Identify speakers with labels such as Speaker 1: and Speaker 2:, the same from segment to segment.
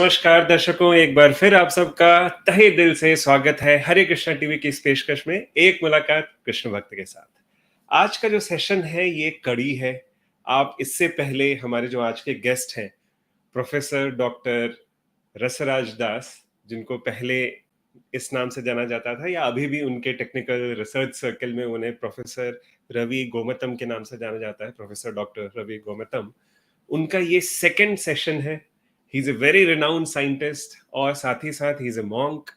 Speaker 1: नमस्कार दर्शकों, एक बार फिर आप सबका तहे दिल से स्वागत है हरे कृष्णा टीवी की इस पेशकश में एक मुलाकात कृष्ण भक्त के साथ। आज का जो सेशन है ये कड़ी है। आप इससे पहले हमारे जो आज के गेस्ट हैं प्रोफेसर डॉक्टर रसराज दास, जिनको पहले इस नाम से जाना जाता था या अभी भी उनके टेक्निकल रिसर्च सर्कल में उन्हें प्रोफेसर रवि गोमतम के नाम से जाना जाता है, प्रोफेसर डॉक्टर रवि गोमतम। उनका ये सेकंड सेशन है। He is a very renowned scientist और साथ ही साथ ही इज अ मॉन्क।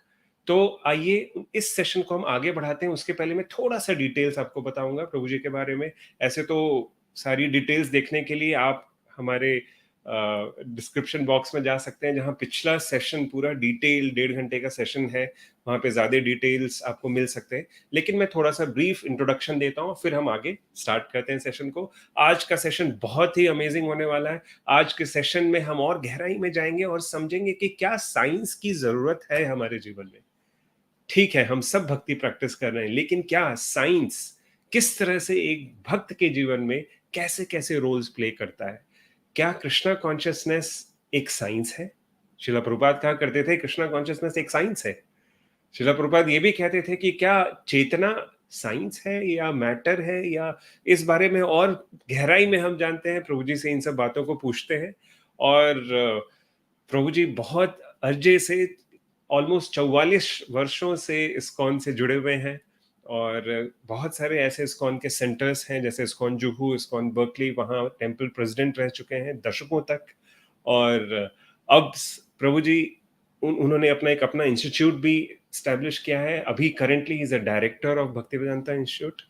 Speaker 1: तो आइए इस सेशन को हम आगे बढ़ाते हैं। उसके पहले मैं थोड़ा सा डिटेल्स आपको बताऊंगा प्रभु जी के बारे में। ऐसे तो सारी डिटेल्स देखने के लिए आप हमारे डिस्क्रिप्शन बॉक्स में जा सकते हैं, जहां पिछला सेशन पूरा डिटेल 1.5 घंटे का सेशन है, वहां पे ज्यादा डिटेल्स आपको मिल सकते हैं। लेकिन मैं थोड़ा सा ब्रीफ इंट्रोडक्शन देता हूं, फिर हम आगे स्टार्ट करते हैं सेशन को। आज का सेशन बहुत ही अमेजिंग होने वाला है। आज के सेशन में हम और गहराई में जाएंगे और समझेंगे कि क्या साइंस की जरूरत है हमारे जीवन में। ठीक है, हम सब भक्ति प्रैक्टिस कर रहे हैं, लेकिन क्या साइंस किस तरह से एक भक्त के जीवन में कैसे कैसे रोल्स प्ले करता है? क्या कृष्णा कॉन्शियसनेस एक साइंस है? श्रीला प्रभुपाद कहा करते थे कृष्णा कॉन्शियसनेस एक साइंस है। श्रीला प्रभुपाद ये भी कहते थे कि क्या चेतना साइंस है या मैटर है, या इस बारे में और गहराई में हम जानते हैं। प्रभु जी से इन सब बातों को पूछते हैं। और प्रभु जी बहुत अर्जे से ऑलमोस्ट 44 वर्षों से इस्कॉन से जुड़े हुए हैं, और बहुत सारे ऐसे इस्कॉन के सेंटर्स हैं, जैसे इस्कॉन जुहू, इस्कॉन बर्कली, वहाँ टेम्पल प्रेसिडेंट रह चुके हैं दशकों तक। और अब प्रभु जी उन्होंने अपना इंस्टीट्यूट भी स्टैब्लिश किया है। अभी currently is a director of भक्ति वेदांता इंस्टीट्यूट।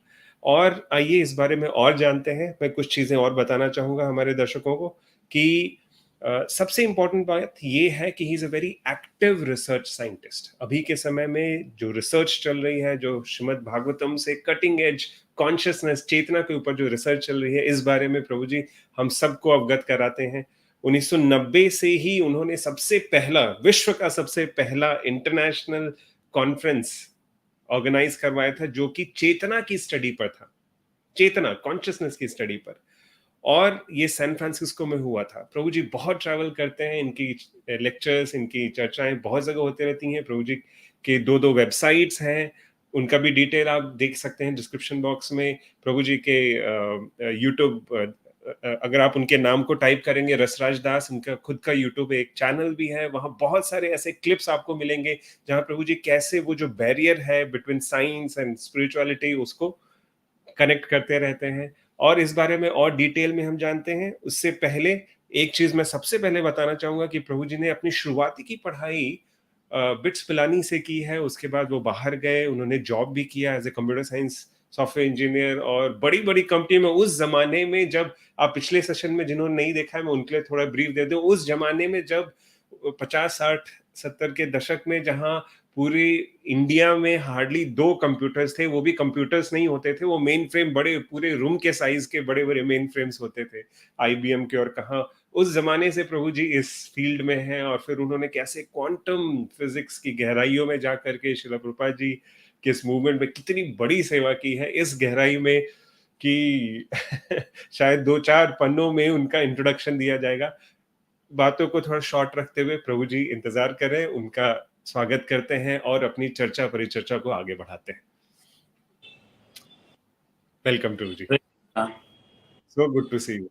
Speaker 1: और आइए इस बारे में और जानते हैं। मैं कुछ चीजें और बताना चाहूंगा हमारे दर्शकों को कि सबसे इंपॉर्टेंट बात ये है कि he is a very active research scientist. अभी के समय में जो रिसर्च चल रही है, जो श्रीमद् भागवतम से कटिंग एज कॉन्शियसनेस, चेतना के ऊपर जो रिसर्च चल रही है, इस बारे में प्रभु जी हम सबको अवगत कराते हैं। 1990 से ही उन्होंने सबसे पहला, विश्व का सबसे पहला इंटरनेशनल कॉन्फ्रेंस ऑर्गेनाइज करवाया था, जो कि चेतना की स्टडी पर था, चेतना कॉन्शियसनेस की स्टडी पर। और ये सैन फ्रांसिस्को में हुआ था। प्रभु जी बहुत ट्रैवल करते हैं, इनकी लेक्चर्स, इनकी चर्चाएं बहुत जगह होती रहती हैं। प्रभु जी के 2 वेबसाइट्स हैं, उनका भी डिटेल आप देख सकते हैं डिस्क्रिप्शन बॉक्स में। प्रभु जी के यूट्यूब, अगर आप उनके नाम को टाइप करेंगे रसराज दास, उनका खुद का यूट्यूब एक चैनल भी है। वहाँ बहुत सारे ऐसे क्लिप्स आपको मिलेंगे जहाँ प्रभु जी कैसे वो जो बैरियर है बिटवीन साइंस एंड स्पिरिचुअलिटी, उसको कनेक्ट करते रहते हैं। और इस बारे में और डिटेल में हम जानते हैं। उससे पहले एक चीज मैं सबसे पहले बताना चाहूंगा कि प्रभु जी ने अपनी शुरुआती की पढ़ाई बिट्स पिलानी से की है। उसके बाद वो बाहर गए, उन्होंने जॉब भी किया as a computer science software engineer, और बड़ी बड़ी कंपनी में। उस जमाने में जब आप पिछले सेशन में जिन्होंने नहीं देखा है, मैं उनके लिए थोड़ा ब्रीफ दे दूं। उस जमाने में जब 50, 60, 70 के दशक में, जहां पूरी इंडिया में हार्डली 2 कंप्यूटर्स थे, वो भी कंप्यूटर्स नहीं होते थे, वो मेन फ्रेम, बड़े पूरे रूम के साइज के बड़े बड़े मेन फ्रेम्स होते थे आईबीएम के। और कहाँ उस जमाने से प्रभु जी इस फील्ड में हैं। और फिर उन्होंने कैसे क्वांटम फिजिक्स की गहराइयों में जाकर के श्रील प्रभुपाद जी के इस मूवमेंट में कितनी बड़ी सेवा की है, इस गहराई में कि शायद 2-4 पन्नों में उनका इंट्रोडक्शन दिया जाएगा। बातों को थोड़ा शॉर्ट रखते हुए प्रभु जी इंतजार करें, उनका स्वागत करते हैं और अपनी चर्चा परिचर्चा को आगे बढ़ाते हैं। Welcome Prabhu ji. So good to see you.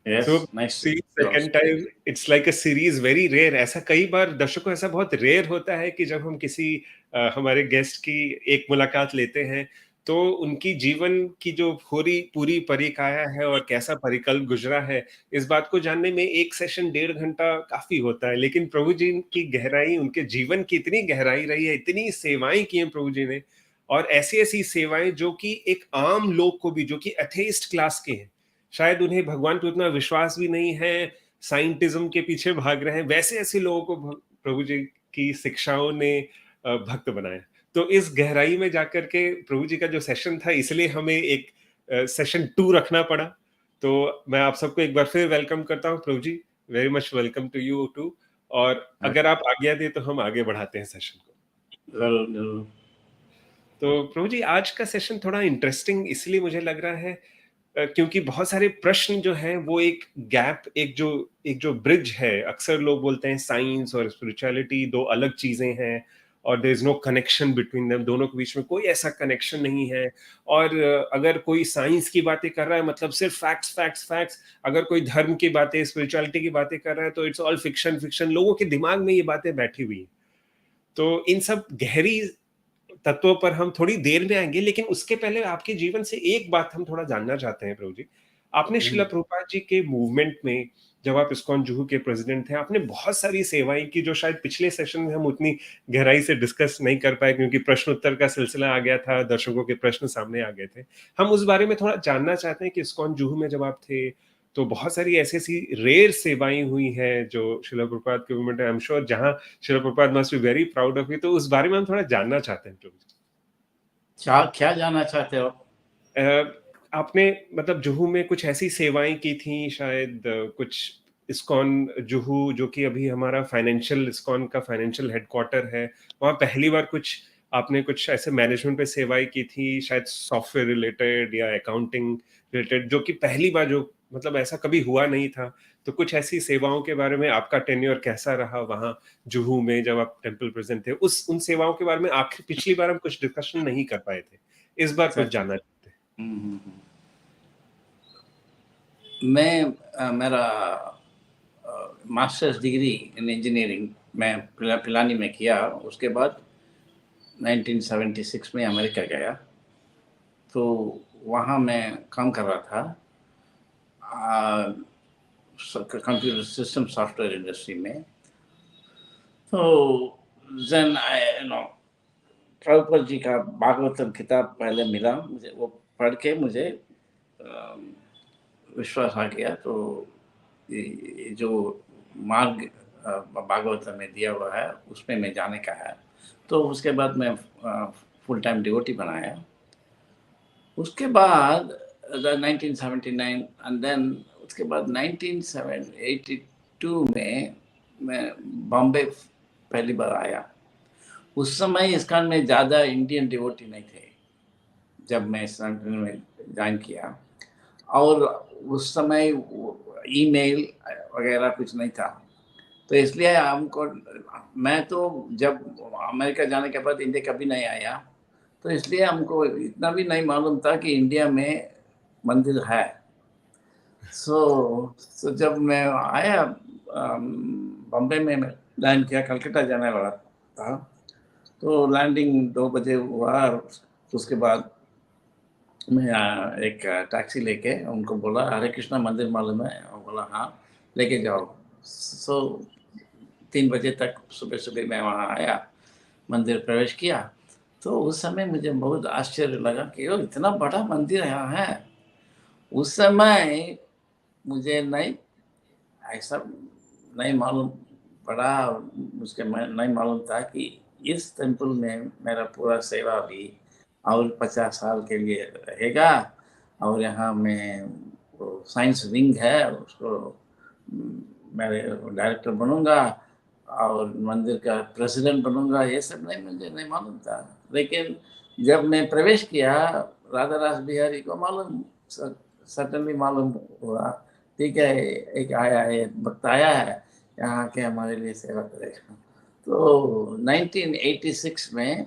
Speaker 2: Yes,
Speaker 1: so
Speaker 2: nice to
Speaker 1: see
Speaker 2: meet you
Speaker 1: second
Speaker 2: also.
Speaker 1: Time, it's like a series, very rare. ऐसा कई बार दर्शकों, ऐसा बहुत रेयर होता है कि जब हम किसी हमारे गेस्ट की एक मुलाकात लेते हैं, तो उनकी जीवन की जो पूरी परिकाया है और कैसा परिकल्प गुजरा है, इस बात को जानने में एक सेशन 1.5 घंटा काफी होता है। लेकिन प्रभु जी की गहराई, उनके जीवन की इतनी गहराई रही है, इतनी सेवाएं की हैं प्रभु जी ने, और ऐसी ऐसी सेवाएं जो कि एक आम लोग को भी, जो कि एथेइस्ट क्लास के हैं, शायद उन्हें भगवान पे उतना विश्वास भी नहीं है, साइंटिज्म के पीछे भाग रहे हैं, वैसे ऐसे लोगों को प्रभु जी की शिक्षाओं ने भक्त बनाया। तो इस गहराई में जाकर के प्रभु जी का जो सेशन था, इसलिए हमें एक सेशन 2 रखना पड़ा। तो मैं आप सबको एक बार फिर वेलकम करता हूँ Prabhu ji. Very much welcome to you too. और अगर आप आज्ञा दें तो हम आगे बढ़ाते हैं सेशन को।
Speaker 2: जरूर।
Speaker 1: तो प्रभु जी, आज का सेशन थोड़ा इंटरेस्टिंग इसलिए मुझे लग रहा है, क्योंकि बहुत सारे प्रश्न जो हैं वो एक गैप, एक जो ब्रिज है, अक्सर लोग बोलते हैं साइंस और स्पिरिचुअलिटी दो अलग चीजें हैं और there is no connection between them, दोनों के बीच में कोई ऐसा कनेक्शन नहीं है। और अगर कोई साइंस की बातें कर रहा है मतलब सिर्फ फैक्ट्स फैक्ट्स फैक्ट्स, अगर कोई धर्म की बातें स्पिरिचुअलिटी की बातें कर रहा है तो इट्स ऑल फिक्शन फिक्शन, लोगों के दिमाग में ये बातें बैठी हुई हैं। तो इन सब गहरी तत्वों पर हम थोड़ी देर में आएंगे, लेकिन उसके पहले आपके जीवन से एक बात हम थोड़ा जानना चाहते हैं प्रभु जी। आपने श्रीला प्रभुपाद जी के मूवमेंट में, जब आप इस्कॉन जुहू के प्रेसिडेंट थे, आपने बहुत सारी सेवाएं की जो शायद पिछले सेशन में हम उतनी गहराई से डिस्कस नहीं कर पाए क्योंकि प्रश्न उत्तर का सिलसिला आ गया था, दर्शकों के प्रश्न सामने आ गए थे। हम उस बारे में थोड़ा जानना चाहते हैं कि इस्कॉन जुहू में जब आप थे तो बहुत सारी ऐसी ऐसी रेयर सेवाएं हुई हैं जो श्रीला प्रभुपाद के मूवमेंट, आई एम श्योर जहां Srila Prabhupada must be very proud of you, तो उस बारे में हम थोड़ा जानना चाहते हैं प्रभु जी।
Speaker 2: क्या क्या जानना चाहते हो?
Speaker 1: आपने मतलब जुहू में कुछ ऐसी सेवाएं की थी शायद, कुछ इस्कॉन जुहू जो कि अभी हमारा फाइनेंशियल, इस्कॉन का फाइनेंशियल हेडक्वार्टर है, वहाँ पहली बार कुछ आपने कुछ ऐसे मैनेजमेंट पे सेवाएं की थी, शायद सॉफ्टवेयर रिलेटेड या अकाउंटिंग रिलेटेड, जो कि पहली बार, जो मतलब ऐसा कभी हुआ नहीं था। तो कुछ ऐसी सेवाओं के बारे में, आपका टेन्योर कैसा रहा वहाँ जुहू में जब आप टेम्पल प्रेजेंट थे, उस उन सेवाओं के बारे में आखिर पिछली बार हम कुछ डिस्कशन नहीं कर पाए थे, इस बार कुछ जानना चाहते हैं।
Speaker 2: मैं मेरा मास्टर्स डिग्री इन इंजीनियरिंग मैं पिलानी में किया। उसके बाद 1976 में अमेरिका गया, तो वहाँ मैं काम कर रहा था कंप्यूटर सिस्टम सॉफ्टवेयर इंडस्ट्री में। तो देन आई प्रभुपद जी का भागवतम किताब पहले मिला मुझे, वो पढ़ के मुझे विश्वास आ गया। तो ये जो मार्ग भागवतम में दिया हुआ है उसमें मैं जाने का है। तो उसके बाद मैं फुल टाइम डिवोटी बनाया। उसके बाद 1979 एंड देन उसके बाद 1982 में मैं बॉम्बे पहली बार आया। उस समय इस्कॉन में ज़्यादा इंडियन डिवोटी नहीं थे जब मैं इस्कॉन में ज्वाइन किया, और उस समय ईमेल वगैरह कुछ नहीं था। तो इसलिए हमको, मैं तो जब अमेरिका जाने के बाद इंडिया कभी नहीं आया, तो इसलिए हमको इतना भी नहीं मालूम था कि इंडिया में मंदिर है। सो जब मैं आया बॉम्बे में, मैं लैंड किया, कलकत्ता जाने वाला था। तो लैंडिंग 2 बजे हुआ। उसके बाद मैं एक टैक्सी लेके उनको बोला हरे कृष्णा मंदिर मालूम है? और बोला हाँ, लेके जाओ। सो 3 बजे तक सुबह सुबह मैं वहाँ आया, मंदिर प्रवेश किया। तो उस समय मुझे बहुत आश्चर्य लगा कि ओ इतना बड़ा मंदिर यहाँ है। उस समय मुझे नहीं ऐसा नहीं मालूम पड़ा, मुझे नहीं मालूम था कि इस टेम्पल में मेरा पूरा सेवा भी और 50 साल के लिए रहेगा। और यहाँ में वो साइंस विंग है, उसको मैं डायरेक्टर बनूंगा और मंदिर का प्रेसिडेंट बनूंगा। ये सब नहीं, मुझे नहीं मालूम था। लेकिन जब मैं प्रवेश किया, राधा रास बिहारी को मालूम, सडनली मालूम हुआ, ठीक है एक आया है, भक्त आया है यहाँ के हमारे लिए सेवा करेगा। तो 1986 में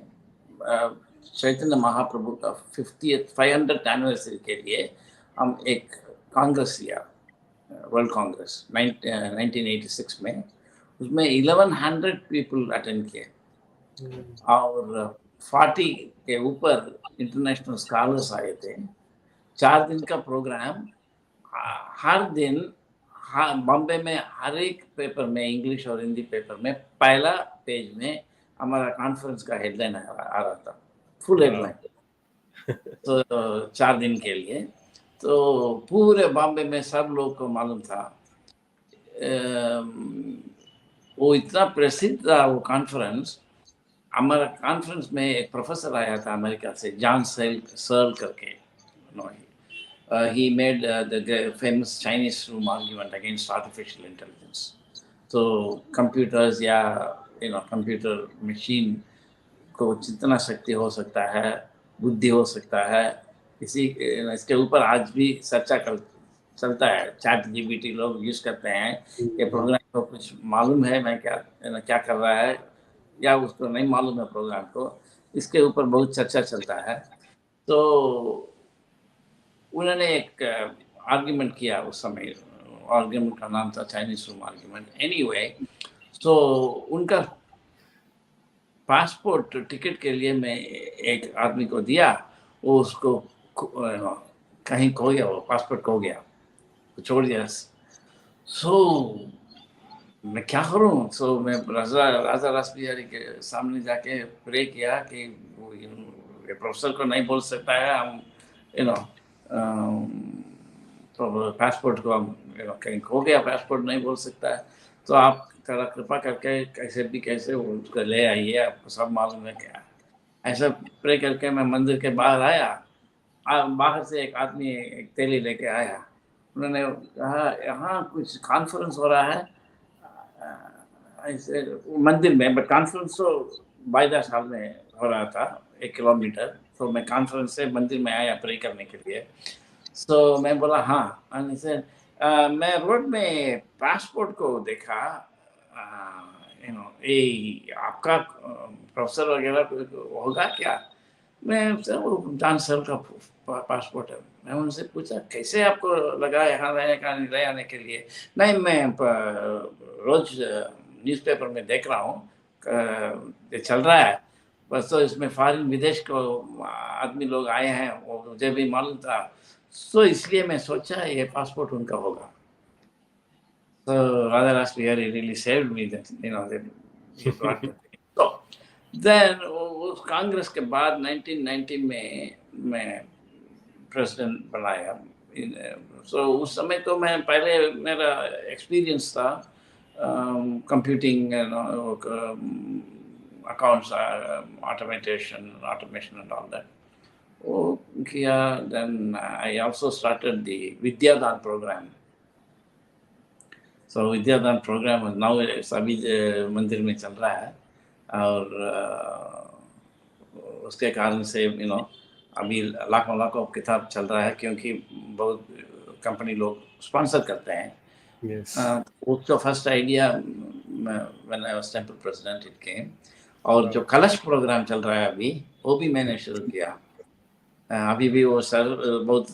Speaker 2: चैतन्य महाप्रभु का 500th एनिवर्सरी के लिए हम एक कांग्रेस किया, वर्ल्ड कांग्रेस 1986 में। उसमें 1100 पीपल अटेंड किए और 40 के ऊपर इंटरनेशनल स्कॉलर्स आए थे। 4 दिन का प्रोग्राम। हर दिन बॉम्बे में हर एक पेपर में, इंग्लिश और हिंदी पेपर में पहला पेज में हमारा कॉन्फ्रेंस का हेडलाइन आ रहा था, फुल हेडलाइन। तो 4 दिन के लिए तो पूरे बॉम्बे में सब लोग को मालूम था। वो इतना प्रसिद्ध था वो कॉन्फ्रेंस। हमारा कॉन्फ्रेंस में एक प्रोफेसर आया था अमेरिका से, जॉन सर्ल करके। He made the famous Chinese room argument against artificial intelligence. तो कंप्यूटर्स या कंप्यूटर मशीन को जितना शक्ति हो सकता है, बुद्धि हो सकता है, इसके ऊपर आज भी चर्चा चलता है। चैट जीपीटी लोग यूज करते हैं। ये प्रोग्राम को कुछ मालूम है मैं क्या कर रहा है, या उसको नहीं मालूम है प्रोग्राम को, इसके ऊपर बहुत चर्चा चलता है। तो उन्होंने एक आर्ग्यूमेंट किया उस समय, आर्ग्यूमेंट का नाम था चाइनीज रूम आर्ग्यूमेंट। एनीवे, तो उनका पासपोर्ट टिकट के लिए मैं एक आदमी को दिया, वो उसको कहीं खो गया, वो पासपोर्ट खो गया, छोड़ दिया। सो मैं क्या करूं? सो मैं राजा रास बिहारी के सामने जाके प्रे किया कि ये प्रोफेसर को नहीं बोल सकता है, हम तो पासपोर्ट को हम कहीं खो गया, पासपोर्ट नहीं बोल सकता है, तो आप थोड़ा कृपा करके कैसे उसको ले आइए, आपको सब मालूम है क्या। ऐसा प्रे करके मैं मंदिर के बाहर आया, बाहर से एक आदमी एक थैली लेके आया। उन्होंने कहा यहाँ कुछ कॉन्फ्रेंस हो रहा है ऐसे मंदिर में, बट कॉन्फ्रेंस तो बाईदास हाल में हो रहा था 1 किलोमीटर। तो मैं कॉन्फ्रेंस से मंदिर में आया प्रे करने के लिए। तो मैं बोला हाँ, मैं रोड में पासपोर्ट को देखा, आपका प्रोफेसर वगैरह होगा क्या? मैं वो जान सर का पासपोर्ट है। मैं उनसे पूछा कैसे आपको लगा यहाँ ले आने के लिए? नहीं, मैं रोज न्यूज़पेपर में देख रहा हूँ, ये चल रहा है बस, तो इसमें फॉरेन विदेश को आदमी लोग आए हैं, वो मुझे भी मालूम था, तो इसलिए मैं सोचा ये पासपोर्ट उनका होगा। So Radha Ras Bihari really saved me that, they brought the thing. So then उस कांग्रेस के बाद 1990 में मैं प्रेसिडेंट बनाया। So उस समय तो मैं पहले मेरा एक्सपीरियंस था computing, accounts, automation and all that. वो किया। Then I also started the Vidyadaan program. So Vidyadaan program now सभी मंदिर में चल रहा है, और उसके कारण से अभी लाखों किताब चल रहा है, क्योंकि बहुत कंपनी लोग स्पॉन्सर करते हैं।
Speaker 1: Yes.
Speaker 2: उसका first idea when I was temple president it came. और जो कलश प्रोग्राम चल रहा है अभी, वो भी मैंने शुरू किया। अभी भी वो सर बहुत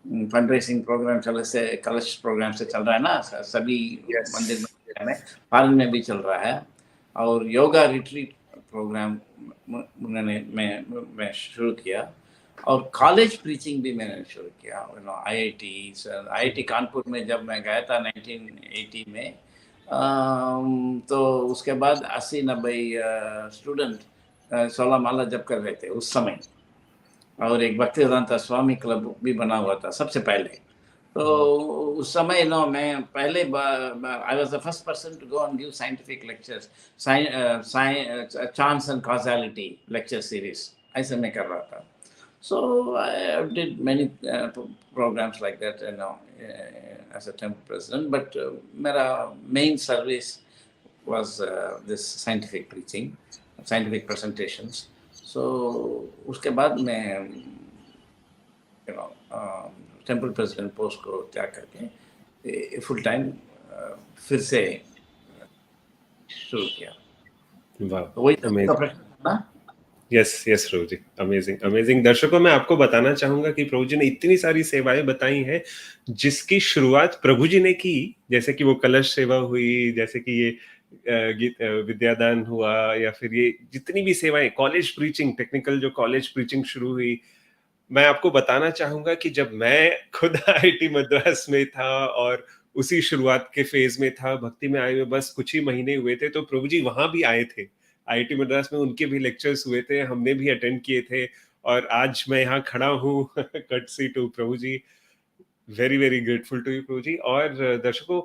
Speaker 2: फंड रेसिंग प्रोग्राम से कलश प्रोग्राम से चल रहा है ना, सभी मंदिर में फॉरेन में भी चल रहा है। और योगा रिट्रीट प्रोग्राम मैं शुरू किया, और कॉलेज प्रीचिंग भी मैंने शुरू किया। IIT कानपुर में जब मैं गया था 1980 में, तो उसके बाद 80-90 स्टूडेंट 16 माला जप कर रहे थे उस समय, और एक भक्तिवेदांता स्वामी क्लब भी बना हुआ था सबसे पहले। तो उस समय मैं पहले I was the first person to go and give scientific lectures, chance and causality lecture series, ऐसे मैं कर रहा था। So I did many programs like that, as a temple president. But my main service was this scientific preaching, scientific presentations. So उसके बाद मैं temple president post को त्याग करके फुल टाइम फिर से शुरू किया। वही प्रश्न था।
Speaker 1: यस प्रभु जी, अमेजिंग। दर्शकों, मैं आपको बताना चाहूंगा कि प्रभु जी ने इतनी सारी सेवाएं बताई हैं जिसकी शुरुआत प्रभु जी ने की, जैसे कि वो कलश सेवा हुई, जैसे कि ये विद्यादान हुआ, या फिर ये जितनी भी सेवाएं, कॉलेज प्रीचिंग, टेक्निकल जो कॉलेज प्रीचिंग शुरू हुई। मैं आपको बताना चाहूंगा कि जब मैं खुद IIT मद्रास में था और उसी शुरुआत के फेज में था, भक्ति में आए हुए बस कुछ ही महीने हुए थे, तो प्रभु जी वहां भी आए थे। IIT मद्रास में उनके भी लेक्चर्स हुए थे, हमने भी अटेंड किए थे, और आज मैं यहाँ खड़ा हूँ courtesy to Prabhu ji. Very very grateful to you Prabhu ji. और दर्शकों,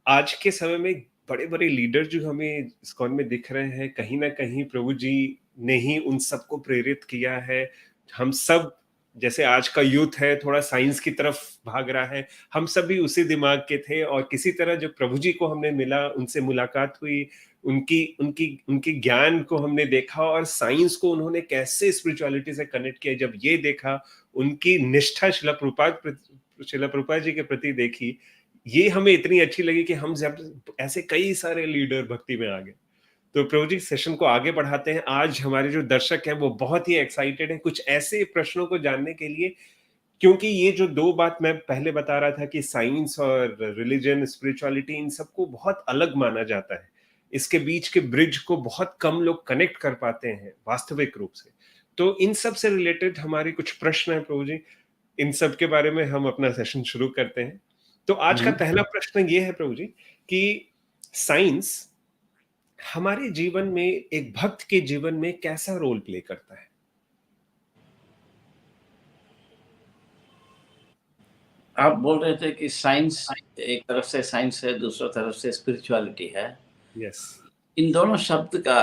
Speaker 1: आज के समय में बड़े बड़े लीडर जो हमें ISKCON में दिख रहे हैं, कहीं ना कहीं प्रभु जी ने ही उन सबको प्रेरित किया है। हम सब, जैसे आज का यूथ है थोड़ा साइंस की तरफ भाग रहा है, हम सब भी उसी दिमाग के थे, और किसी तरह जो प्रभु जी को हमने मिला, उनसे मुलाकात हुई, उनकी उनकी उनके ज्ञान को हमने देखा, और साइंस को उन्होंने कैसे स्पिरिचुअलिटी से कनेक्ट किया, जब ये देखा, उनकी निष्ठा शिला प्रभुपाद जी के प्रति देखी, ये हमें इतनी अच्छी लगी कि हम जब ऐसे कई सारे लीडर भक्ति में आ गए। तो प्रभु जी, सेशन को आगे बढ़ाते हैं। आज हमारे जो दर्शक हैं वो बहुत ही एक्साइटेड हैं कुछ ऐसे प्रश्नों को जानने के लिए, क्योंकि ये जो दो बात मैं पहले बता रहा था कि साइंस और रिलीजन, स्पिरिचुअलिटी, इन सबको बहुत अलग माना जाता है, इसके बीच के ब्रिज को बहुत कम लोग कनेक्ट कर पाते हैं वास्तविक रूप से। तो इन सब से रिलेटेड हमारे कुछ प्रश्न हैं प्रभु जी, इन सब के बारे में हम अपना सेशन शुरू करते हैं। तो आज का पहला प्रश्न ये है प्रभु जी कि साइंस हमारे जीवन में, एक भक्त के जीवन में कैसा रोल प्ले करता है?
Speaker 2: आप बोल रहे थे कि साइंस एक तरफ से साइंस है, दूसरी तरफ से स्पिरिचुअलिटी है।
Speaker 1: यस।
Speaker 2: इन दोनों शब्द का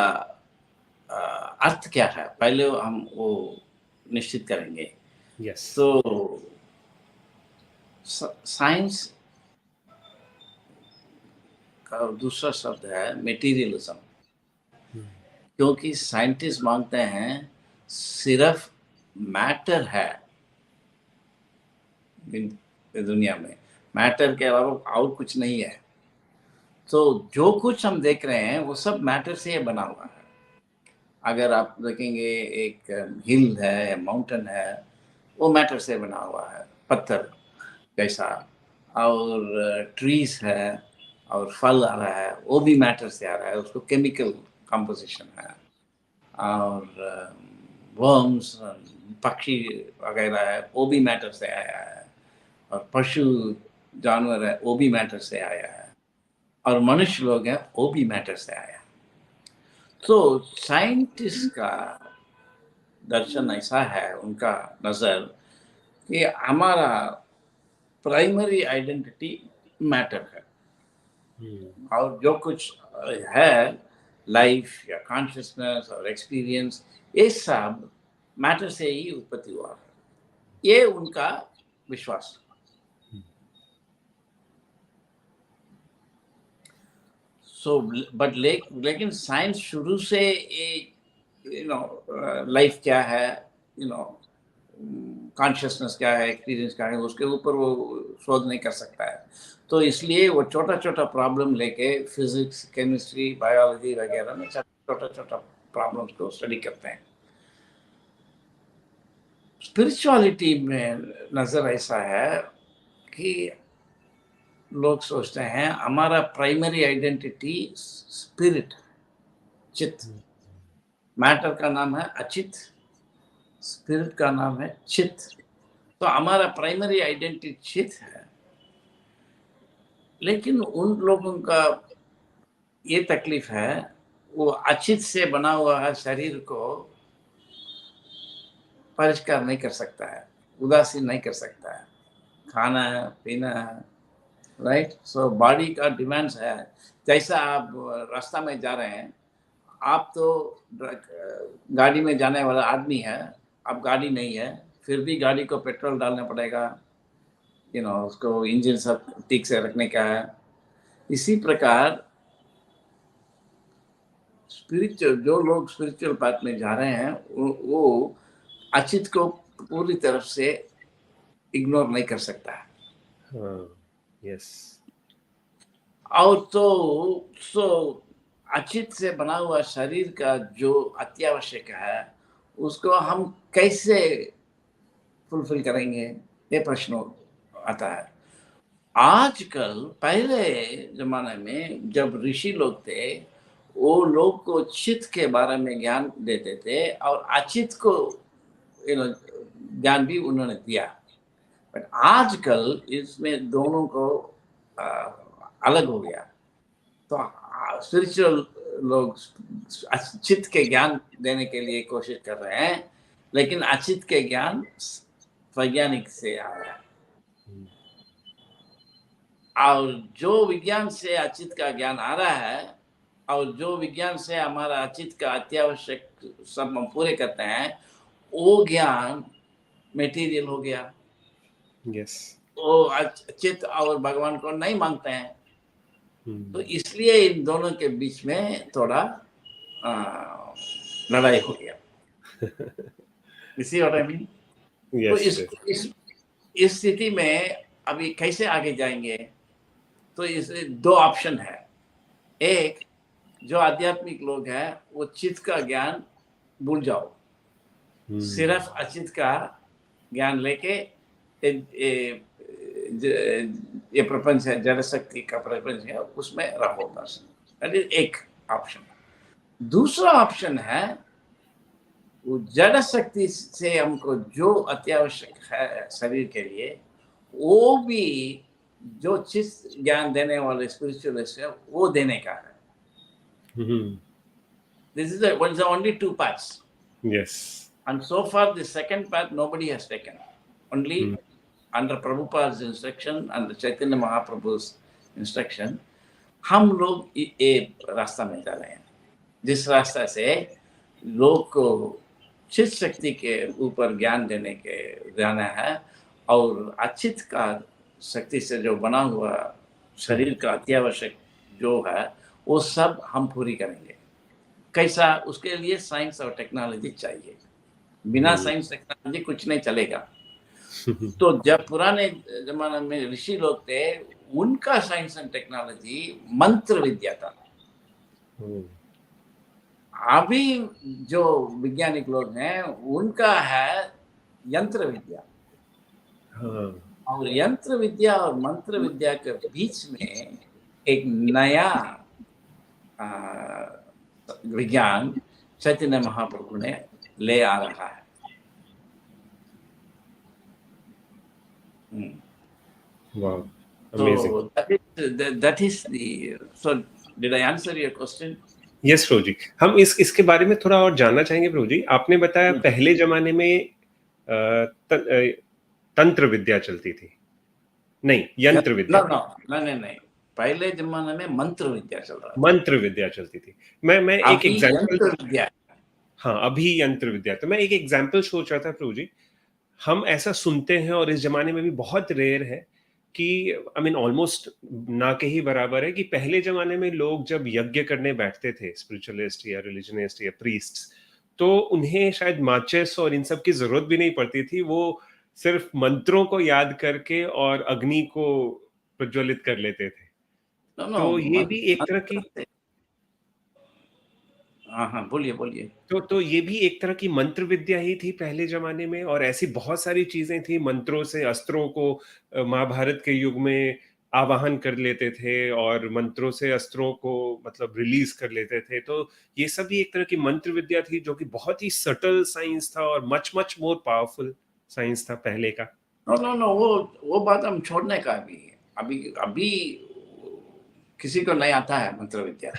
Speaker 2: अर्थ क्या है, पहले हम वो निश्चित करेंगे।
Speaker 1: यस।
Speaker 2: तो साइंस का दूसरा शब्द है मेटीरियलिज्म, क्योंकि साइंटिस्ट मानते हैं सिर्फ मैटर है दुनिया में, मैटर के अलावा और कुछ नहीं है। तो जो कुछ हम देख रहे हैं वो सब मैटर से बना हुआ है। अगर आप देखेंगे एक हिल है, माउंटेन है, वो मैटर से बना हुआ है, पत्थर जैसा, और ट्रीज है और फल आ रहा है वो भी मैटर से आ रहा है, उसको केमिकल कंपोजिशन है। और वर्म्स, पक्षी वगैरह है वो भी मैटर से आया है, और पशु जानवर है वो भी मैटर से आया है, और मनुष्य लोग हैं वो भी मैटर से आया है। तो साइंटिस्ट का दर्शन ऐसा है, उनका नजर, कि हमारा प्राइमरी आइडेंटिटी मैटर है, और जो कुछ है लाइफ या कॉन्शियसनेस और एक्सपीरियंस, ये सब मैटर से ही उत्पत्ति हुआ है, ये उनका विश्वास। सो बट लेकिन साइंस शुरू से ये लाइफ क्या है, कॉन्शियसनेस क्या है, एक्सपीरियंस क्या है, उसके ऊपर वो शोध नहीं कर सकता है। तो इसलिए वो छोटा छोटा प्रॉब्लम लेके फिजिक्स, केमिस्ट्री, बायोलॉजी वगैरह में छोटा छोटा प्रॉब्लम्स को स्टडी करते हैं। स्पिरिचुअलिटी में नजर ऐसा है कि लोग सोचते हैं हमारा प्राइमरी आइडेंटिटी स्पिरिट, चित्त। मैटर का नाम है अचित, स्पिरिट का नाम है चित्त। तो हमारा प्राइमरी आइडेंटिटी चित्त है, लेकिन उन लोगों का ये तकलीफ है, वो अचित से बना हुआ है शरीर को परिष्कार नहीं कर सकता है, उदासीन नहीं कर सकता है, खाना है, पीना है, राइट। सो बॉडी का डिमांड्स है। जैसा आप रास्ता में जा रहे हैं, आप तो गाड़ी में जाने वाला आदमी है, अब गाड़ी नहीं है, फिर भी गाड़ी को पेट्रोल डालना पड़ेगा, उसको इंजन सब ठीक से रखने का है। इसी प्रकार स्पिरिचुअल, जो लोग स्पिरिचुअल पाथ में जा रहे हैं, वो अचित को पूरी तरफ से इग्नोर नहीं कर सकता है।
Speaker 1: यस।
Speaker 2: और तो अचित से बना हुआ शरीर का जो अत्यावश्यक है, उसको हम कैसे फुलफिल करेंगे, ये प्रश्न आता है। आजकल, पहले जमाने में जब ऋषि लोग थे, वो लोग को चित्त के बारे में ज्ञान देते थे, और अचित को ज्ञान भी उन्होंने दिया। बट आजकल इसमें दोनों को अलग हो गया। तो स्पिरिचुअल लोग चित्त के ज्ञान देने के लिए कोशिश कर रहे हैं, लेकिन अचित के ज्ञान वैज्ञानिक से आ रहा है। और जो विज्ञान से अचित का ज्ञान आ रहा है, और जो विज्ञान से हमारा अचित का अत्यावश्यक सब हम पूरे करते हैं, वो ज्ञान मेटीरियल हो गया।
Speaker 1: यस।
Speaker 2: वो अचित और भगवान को नहीं मानते हैं। तो इसलिए इन दोनों के बीच में थोड़ा लड़ाई हो गया। इसी और तो इस स्थिति में अभी कैसे आगे जाएंगे? तो इस दो ऑप्शन है। एक, जो आध्यात्मिक लोग हैं वो चित्त का ज्ञान भूल जाओ, सिर्फ अचित का ज्ञान लेके ये प्रपंच है, जड़ शक्ति का प्रपंच है, उसमें रहो बस। एक ऑप्शन। दूसरा ऑप्शन है, वो जड़ शक्ति से हमको जो अत्यावश्यक है शरीर के लिए, वो भी जो चित्त ज्ञान देने वाले स्पिरिचुअलिस्ट है वो देने का है। This is the only two paths.
Speaker 1: Yes.
Speaker 2: And so far, the second path nobody has taken. Only under Prabhupada's instruction and Chaitanya Mahaprabhu's instruction, हम लोग ये रास्ता में जा रहे हैं, जिस रास्ता से लोग को चित्त शक्ति के ऊपर ज्ञान देने के जाना है, और अचित का शक्ति से जो बना हुआ शरीर का अत्यावश्यक जो है वो सब हम पूरी करेंगे। कैसा? उसके लिए साइंस और टेक्नोलॉजी चाहिए। बिना साइंस टेक्नोलॉजी कुछ नहीं चलेगा। तो जब पुराने जमाने में ऋषि लोग थे, उनका साइंस एंड टेक्नोलॉजी मंत्र विद्या था। अभी जो वैज्ञानिक लोग हैं उनका है यंत्र विद्या। और यंत्र विद्या और मंत्र विद्या के बीच में एक नया विज्ञान चैतन्य महाप्रभु ने ले आ रहा है।
Speaker 1: Wow, amazing.
Speaker 2: So that is the. So did I answer your question?
Speaker 1: Yes, प्रभु जी। हम इसके बारे में थोड़ा और जानना चाहेंगे प्रभु जी। आपने बताया पहले जमाने में तंत्र विद्या चलती थी, नहीं यंत्र विद्या।
Speaker 2: नहीं, पहले जमाने में मंत्र विद्या चल रहा था।
Speaker 1: मंत्र विद्या चलती थी। मैं एक एग्जांपल, हाँ अभी यंत्र विद्या। तो मैं एक एग्जांपल सोच रहा था प्रभु जी। हम ऐसा सुनते हैं और इस जमाने में भी बहुत रेयर है कि आई मीन ऑलमोस्ट ना के ही बराबर है कि पहले जमाने में लोग जब यज्ञ करने बैठते थे, स्पिरिचुअलिस्ट या रिलीजनिस्ट या प्रीस्ट्स, तो उन्हें शायद माचिस और इन सब की जरूरत भी नहीं पड़ती थी। वो सिर्फ मंत्रों को याद करके और अग्नि को प्रज्वलित कर लेते थे। तो ये भी एक तरह की,
Speaker 2: हाँ बोलिए।
Speaker 1: तो ये भी एक तरह की मंत्र विद्या ही थी पहले जमाने में, और ऐसी बहुत सारी चीजें थी। मंत्रों से अस्त्रों को महाभारत के युग में आवाहन कर लेते थे और मंत्रों से अस्त्रों को मतलब रिलीज कर लेते थे। तो ये सब भी एक तरह की मंत्र विद्या थी जो कि बहुत ही सटल साइंस था और मच मोर पावरफुल साइंस था पहले का।
Speaker 2: नो वो बात हम छोड़ने का अभी किसी को नहीं आता है मंत्र विद्या।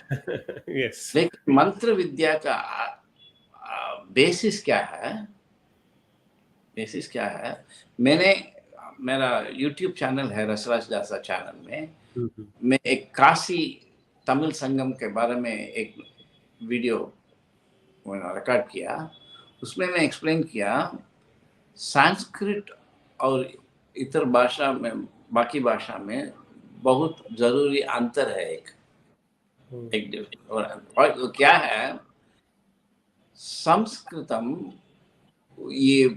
Speaker 1: yes.
Speaker 2: लेकिन मंत्र विद्या का बेसिस क्या है? मेरा YouTube चैनल है रसराजा चैनल में मैं एक काशी तमिल संगम के बारे में एक वीडियो रिकॉर्ड किया। उसमें मैं एक्सप्लेन किया संस्कृत और इतर भाषा में, बाकी भाषा में बहुत जरूरी अंतर है। एक और क्या है, संस्कृतम ये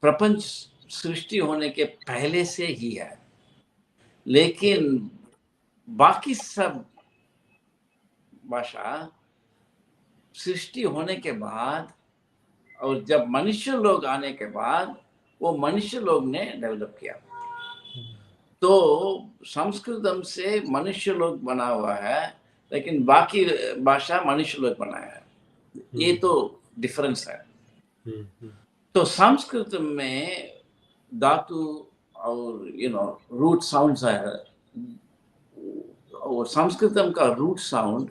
Speaker 2: प्रपंच सृष्टि होने के पहले से ही है, लेकिन बाकी सब भाषा सृष्टि होने के बाद और जब मनुष्य लोग आने के बाद वो मनुष्य लोग ने डेवलप किया। तो संस्कृतम से मनुष्य लोग बना हुआ है, लेकिन बाकी भाषा मनुष्य लोग बनाया है। ये तो डिफरेंस है। तो संस्कृत में धातु और रूट साउंड्स है, और संस्कृतम का रूट साउंड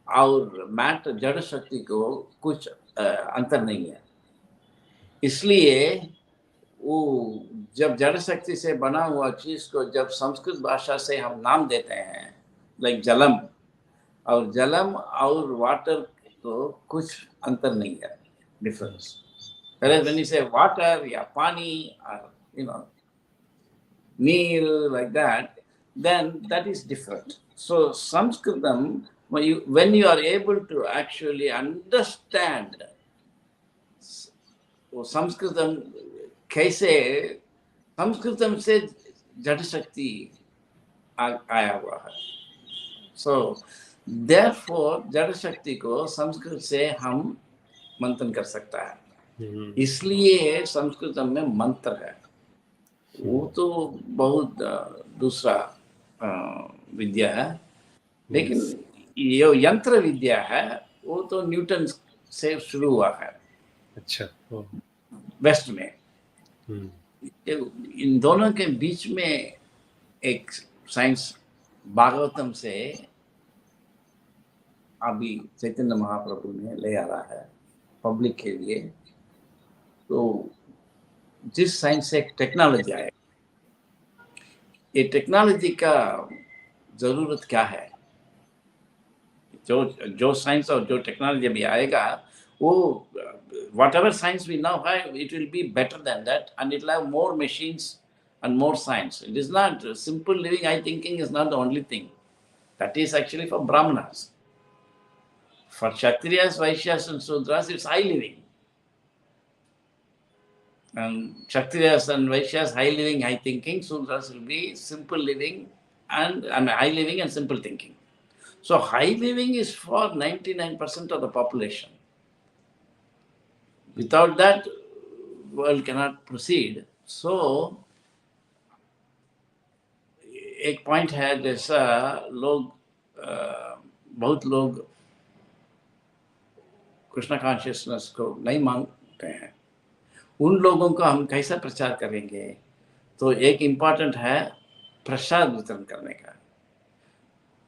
Speaker 2: और मैटर जड़ शक्ति को कुछ अंतर नहीं है। इसलिए वो जब जड़ शक्ति से बना हुआ चीज को जब संस्कृत भाषा से हम नाम देते हैं, लाइक जलम और वाटर, तो कुछ अंतर नहीं है, difference. When you say water या पानी, नील, like that, then that is different. So Sanskritam, when you are able to actually understand संस्कृतम कैसे, संस्कृतम से जड़ शक्ति आया हुआ है. सो देयरफॉर जड़ शक्ति को संस्कृत से हम मंथन कर सकता है. इसलिए संस्कृतम में मंत्र है. वो तो बहुत दूसरा विद्या है, लेकिन ये यंत्र विद्या है वो तो न्यूटन से शुरू हुआ है.
Speaker 1: अच्छा.
Speaker 2: वेस्ट में. इन दोनों के बीच में एक साइंस भागवतम से अभी चैतन्य महाप्रभु ने ले आ रहा है पब्लिक के लिए. तो जिस साइंस से एक टेक्नोलॉजी आए, ये टेक्नोलॉजी का जरूरत क्या है? जो साइंस और जो टेक्नोलॉजी भी आएगा वो whatever science we now have, it will be better than that, and it will have more machines and more science. It is not simple living. I thinking is not the only thing. That is actually for Brahmanas. For Kshatriyas, Vaishyas and Sudras, it's high living. And Kshatriyas and Vaishyas, high living, high thinking. Sudras will be simple living and high living and simple thinking. So high living is for 99% of the population. Without that, world cannot proceed. So, एक point है जैसा लोग बहुत लोग Krishna consciousness को नहीं मानते हैं. उन लोगों को हम कैसा प्रचार करेंगे? तो एक इम्पॉर्टेंट है प्रसाद वितरण करने का.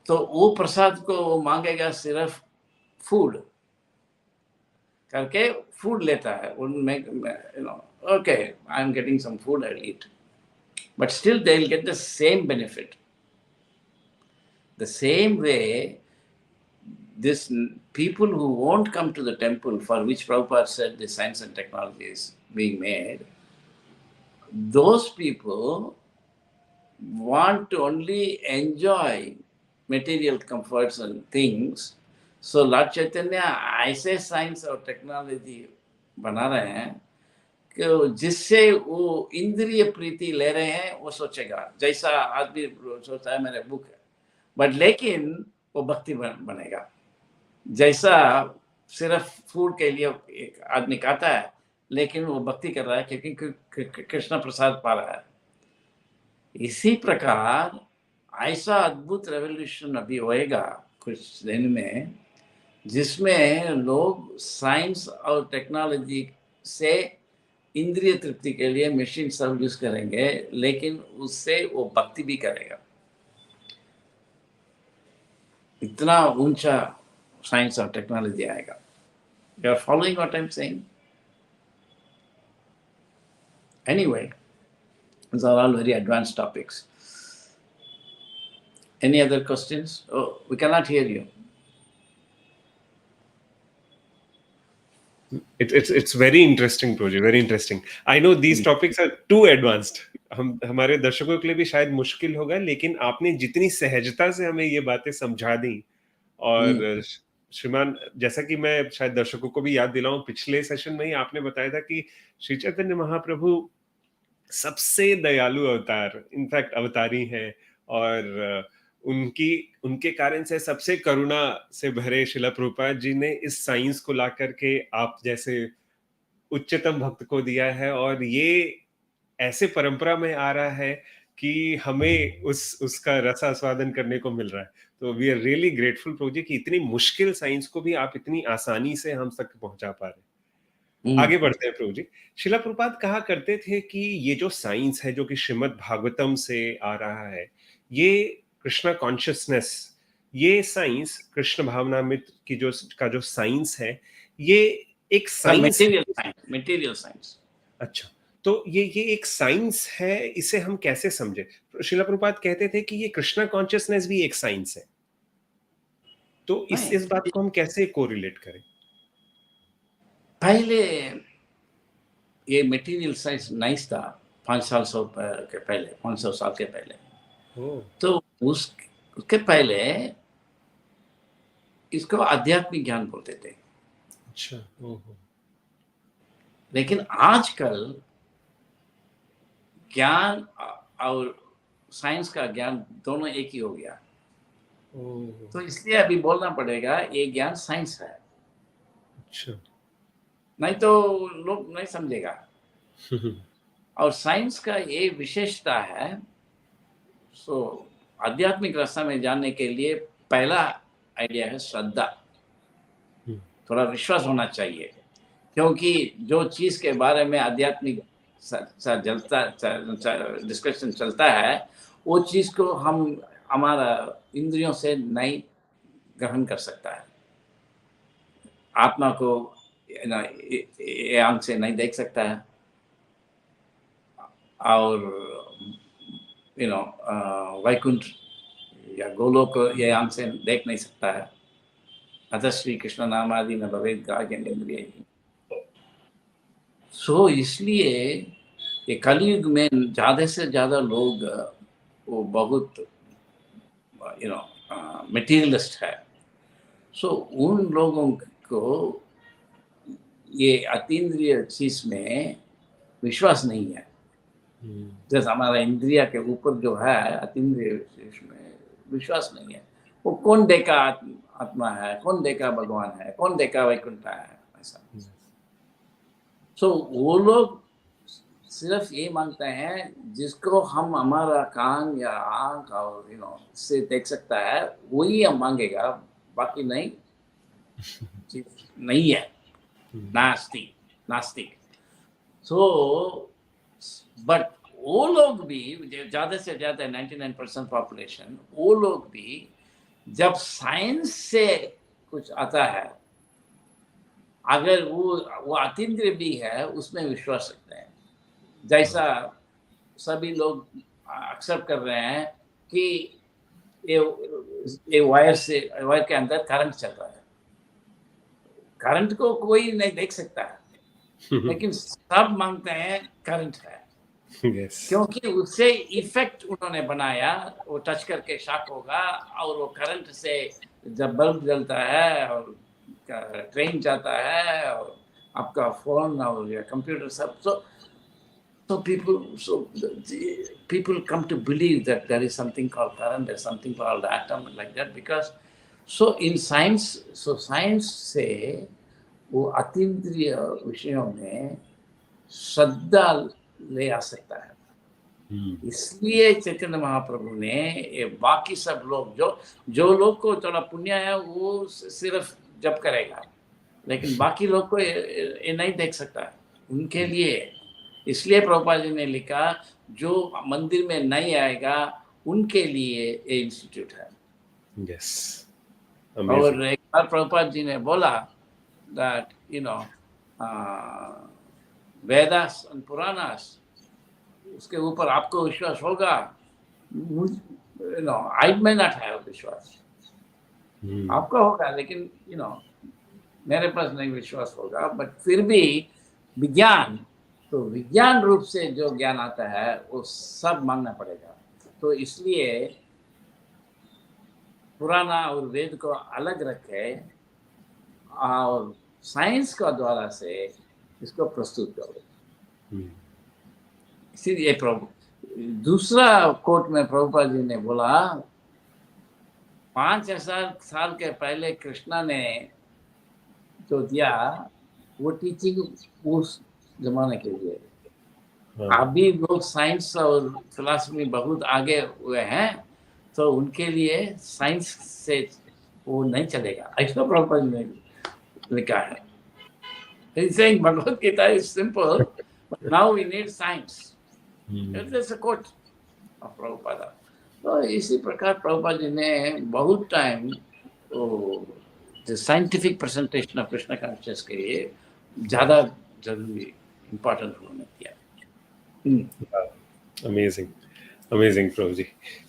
Speaker 2: तो वो प्रसाद को वो मांगेगा सिर्फ फूड करके, फूड लेता है. उनमें okay, I'm getting some food, I'll eat. But still they'll get the same benefit. The same way, this people who won't come to the temple, for which Prabhupada said the science and technology is being made, those people want to only enjoy material comforts and things. So Lord Chaitanya ऐसे science और technology बना रहे हैं कि जिससे वो इंद्रिय प्रीति ले रहे हैं. वो सोचेगा जैसा आदमी सोचता है मेरे बुक है, बट लेकिन वो भक्ति बनेगा. जैसा सिर्फ फूड के लिए एक आदमी खाता है, लेकिन वो भक्ति कर रहा है क्योंकि कृष्ण प्रसाद पा रहा है. इसी प्रकार ऐसा अद्भुत रेवोल्यूशन अभी होएगा कुछ दिन में, जिसमें लोग साइंस और टेक्नोलॉजी से इंद्रिय तृप्ति के लिए मशीन सब यूज करेंगे, लेकिन उससे वो भक्ति भी करेगा. इतना ऊंचा साइंस और टेक्नोलॉजी आएगा. You are following what I'm saying? Anyway, these are all very advanced topics. Any other questions? Oh, we cannot hear you.
Speaker 1: It's very interesting project, very interesting. I know these topics are too advanced. हमारे दर्शकों के लिए भी शायद मुश्किल होगा, लेकिन आपने जितनी सहजता से हमें ये बातें समझा दी, और श्रीमान, जैसा कि मैं शायद दर्शकों को भी याद दिलाऊं, पिछले सेशन में ही आपने बताया था कि श्री चैतन्य महाप्रभु सबसे दयालु अवतार, इनफैक्ट अवतारी हैं, और उनके कारण से सबसे करुणा से भरे श्रील प्रभुपाद जी ने इस साइंस को ला करके आप जैसे उच्चतम भक्त को दिया है, और ये ऐसे परंपरा में आ रहा है कि हमें उसका रस आस्वादन करने को मिल रहा है. तो we are really grateful project कि इतनी मुश्किल साइंस को भी आप इतनी आसानी से हम तक पहुंचा पा रहे हैं. आगे बढ़ते हैं प्रभु जी. श्रील प्रभुपाद कहा करते थे कि ये जो साइंस है जो कि श्रीमद् भागवतम से आ रहा है, ये कृष्णा कॉन्शियसनेस, ये साइंस कृष्ण भावनामृत की जो साइंस है, ये एक साइंस,
Speaker 2: मटेरियल साइंस.
Speaker 1: अच्छा, तो ये एक साइंस है, इसे हम कैसे समझे? श्रील प्रभुपाद कहते थे कि ये कृष्णा कॉन्शियसनेस भी एक साइंस है. तो इस बात को हम कैसे कोरिलेट करें?
Speaker 2: पहले ये मटेरियल साइंस नहीं था. 500 साल के पहले. तो उसके पहले इसको आध्यात्मिक ज्ञान बोलते थे।
Speaker 1: अच्छा।
Speaker 2: लेकिन आजकल ज्ञान और साइंस का ज्ञान दोनों एक ही हो गया। तो इसलिए अभी बोलना पड़ेगा ये ज्ञान साइंस है।
Speaker 1: अच्छा।
Speaker 2: नहीं तो लोग नहीं समझेगा। और साइंस का ये विशेषता है, सो आध्यात्मिक रास्ता में जाने के लिए पहला आइडिया है श्रद्धा। थोड़ा विश्वास होना चाहिए, क्योंकि जो चीज के बारे में आध्यात्मिक डिस्कशन चलता है वो चीज को हम हमारा इंद्रियों से नहीं ग्रहण कर सकता है। आत्मा को ये आंख से नहीं देख सकता है, और वैकुंठ या गोलोक ये आंख से देख नहीं सकता है। अतः श्री कृष्ण नाम आदि न भवेद गायेन्द्रिय। सो इसलिए ये कलयुग में ज्यादा से ज्यादा लोग वो बहुत मटेरियलिस्ट है। सो उन लोगों को ये अतीन्द्रिय चीज में विश्वास नहीं है। जैसे हमारा इंद्रिया के ऊपर जो है अतीन्द्रिय चीज में विश्वास नहीं है। वो कौन देखा आत्मा है, कौन देखा भगवान है, कौन देखा वैकुंठ है, ऐसा। सो वो लोग सिर्फ ये मांगते हैं जिसको हम हमारा कान या आंख और से देख सकता है वही हम मांगेगा, बाकी नहीं नहीं है। नास्तिक। सो बट वो लोग भी ज्यादा से ज्यादा 99% पॉपुलेशन, वो लोग भी जब साइंस से कुछ आता है, अगर वो अतीन्द्रिय भी है उसमें विश्वास रखते हैं। जैसा सभी लोग एक्सेप्ट कर रहे हैं कि ये वायर के अंदर करंट चल रहा है। करंट को कोई नहीं देख सकता है, लेकिन सब मानते हैं करंट है। क्योंकि उससे इफेक्ट उन्होंने बनाया, वो टच करके शॉक होगा, और वो करंट से जब बल्ब जलता है और ट्रेन जाता है और आपका फोन और या कंप्यूटर सब, so people come to believe that there is something called current, there's something called atom, like that, because in science, science से वो अतीन्द्रिय विषयों में श्रद्धा ले आ सकता है। इसलिए चैतन्य महाप्रभु ने ये बाकी सब लोग जो लोग को थोड़ा पुण्य है वो सिर्फ जप करेगा, लेकिन बाकी लोग को ये नहीं देख सकता है उनके लिए। इसलिए प्रभुपाद जी ने लिखा जो मंदिर में नहीं आएगा उनके लिए ये इंस्टीट्यूट है। और एक बार प्रभुपाद जी ने बोला that वेदास और पुराणास उसके ऊपर आपको विश्वास होगा, I may not have विश्वास, आपका होगा, लेकिन मेरे पास नहीं विश्वास होगा। बट फिर भी विज्ञान, तो विज्ञान रूप से जो ज्ञान आता है वो सब मानना पड़ेगा। तो इसलिए पुराना और वेद को अलग रखे और साइंस का द्वारा से इसको प्रस्तुत करो। इसीलिए दूसरा कोट में प्रभुपाद जी ने बोला 5000 साल के पहले कृष्णा ने जो दिया वो टीचिंग उस जमाने के लिए। अभी लोग साइंस और फिलॉसफी बहुत आगे हुए हैं, तो उनके लिए साइंस से वो नहीं चलेगा, ऐसा प्रभुपाद जी ने लिखा है। He's saying Bhagavad Gita is simple, but now we need science. That's a quote of Prabhupada. तो इसी प्रकार प्रभुपाद जी ने बहुत time the scientific presentation of Krishna consciousness के लिए ज़्यादा जरूरी इम्पोर्टेंट रोल किया।
Speaker 1: अमेजिंग प्रभु जी।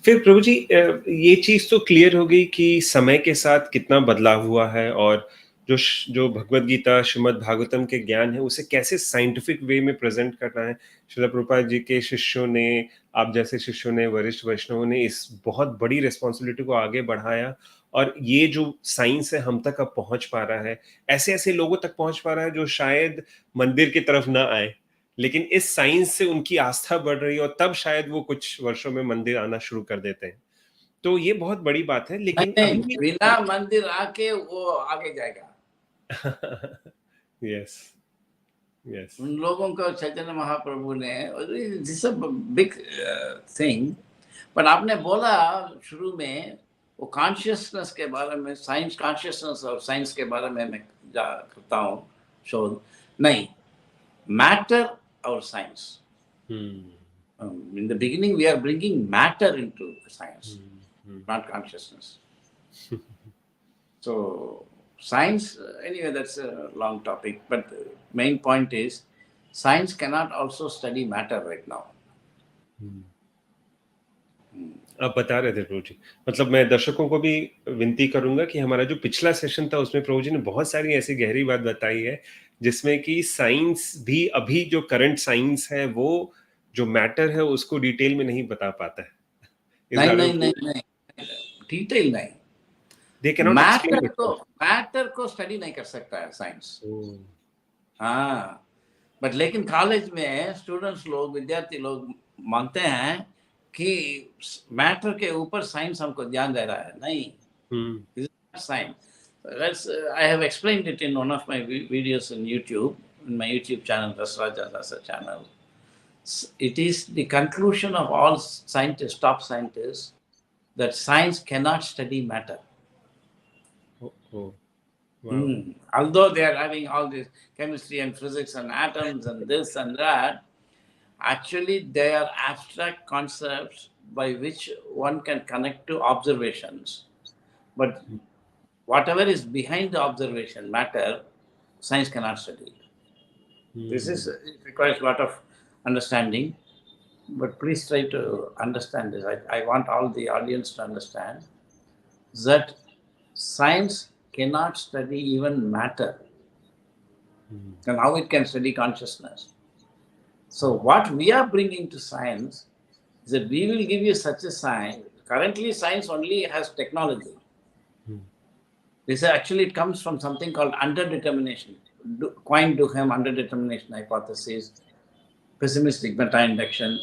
Speaker 1: फिर प्रभु जी ये चीज तो क्लियर हो गई कि समय के साथ कितना बदलाव हुआ है और जो भगवत गीता, श्रीमद् भागवतम के ज्ञान है उसे कैसे साइंटिफिक वे में प्रेजेंट करना है। श्रील प्रभुपाद जी के शिष्यों ने, आप जैसे शिष्यों ने, वरिष्ठ वैष्णवों ने इस बहुत बड़ी रिस्पॉन्सिबिलिटी को आगे बढ़ाया, और ये जो साइंस है हम तक अब पहुंच पा रहा है, ऐसे ऐसे लोगों तक पहुंच पा रहा है जो शायद मंदिर की तरफ ना आए, लेकिन इस साइंस से उनकी आस्था बढ़ रही है, और तब शायद वो कुछ वर्षों में मंदिर आना शुरू कर देते हैं। तो ये बहुत बड़ी बात है। लेकिन
Speaker 2: नहीं,
Speaker 1: अभी भी
Speaker 2: बिना मंदिर आके वो आगे जाएगा।
Speaker 1: यस, यस,
Speaker 2: उन लोगों को चैतन्य महाप्रभु ने, दिस अ बिग थिंग, पर आपने बोला शुरू में वो कॉन्शियसनेस के बारे में, साइंस कॉन्शियसनेस और साइंस के बारे में मैं करता हूँ शोध। नहीं, मैटर और science. In the beginning we are bringing matter into science, not consciousness. So science, anyway, that's a long topic, but the main point is science cannot also study matter right now.
Speaker 1: आप बता रहे थे प्रभु जी, मतलब मैं दर्शकों को भी विनती करूंगा कि हमारा जो पिछला सेशन था उसमें प्रभु जी ने बहुत सारी ऐसी गहरी बात बताई है, जिसमें कि साइंस भी, अभी जो करंट साइंस है वो जो मैटर है उसको डिटेल में नहीं बता पाता है।
Speaker 2: नहीं नहीं नहीं नहीं, डिटेल नहीं,
Speaker 1: They cannot explain it.
Speaker 2: Matter को स्टडी नहीं कर सकता है साइंस। हाँ, बट लेकिन कॉलेज में स्टूडेंट्स लोग, विद्यार्थी लोग मानते हैं कि मैटर के ऊपर साइंस हमको ध्यान दे रहा है। नहीं, science, I have explained it in one of my videos on YouTube, in my YouTube channel, Rasaraja channel. It is the conclusion of all scientists, top scientists, that science cannot study matter.
Speaker 1: Wow.
Speaker 2: Although they are having all this chemistry and physics and atoms and this and that, actually they are abstract concepts by which one can connect to observations. But whatever is behind the observation, matter, science cannot study. This is, it requires a lot of understanding, but please try to understand this. I want all the audience to understand that science cannot study even matter. And how it can study consciousness. So what we are bringing to science is that we will give you such a science. Currently, science only has technology. This actually, it comes from something called underdetermination. Quine Duhem underdetermination hypothesis, pessimistic meta-induction.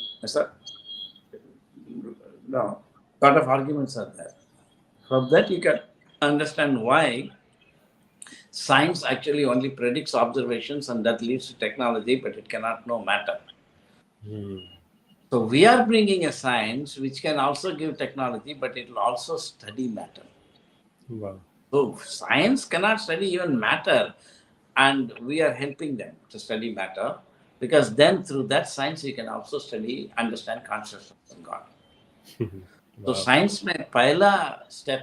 Speaker 2: No, a lot of arguments are there. From that, you can understand why science actually only predicts observations and that leads to technology, but it cannot know matter. So we are bringing a science which can also give technology, but it will also study matter.
Speaker 1: Wow.
Speaker 2: So science cannot study even matter, and we are helping them to study matter, because then through that science you can also understand consciousness of God. So science में पहला step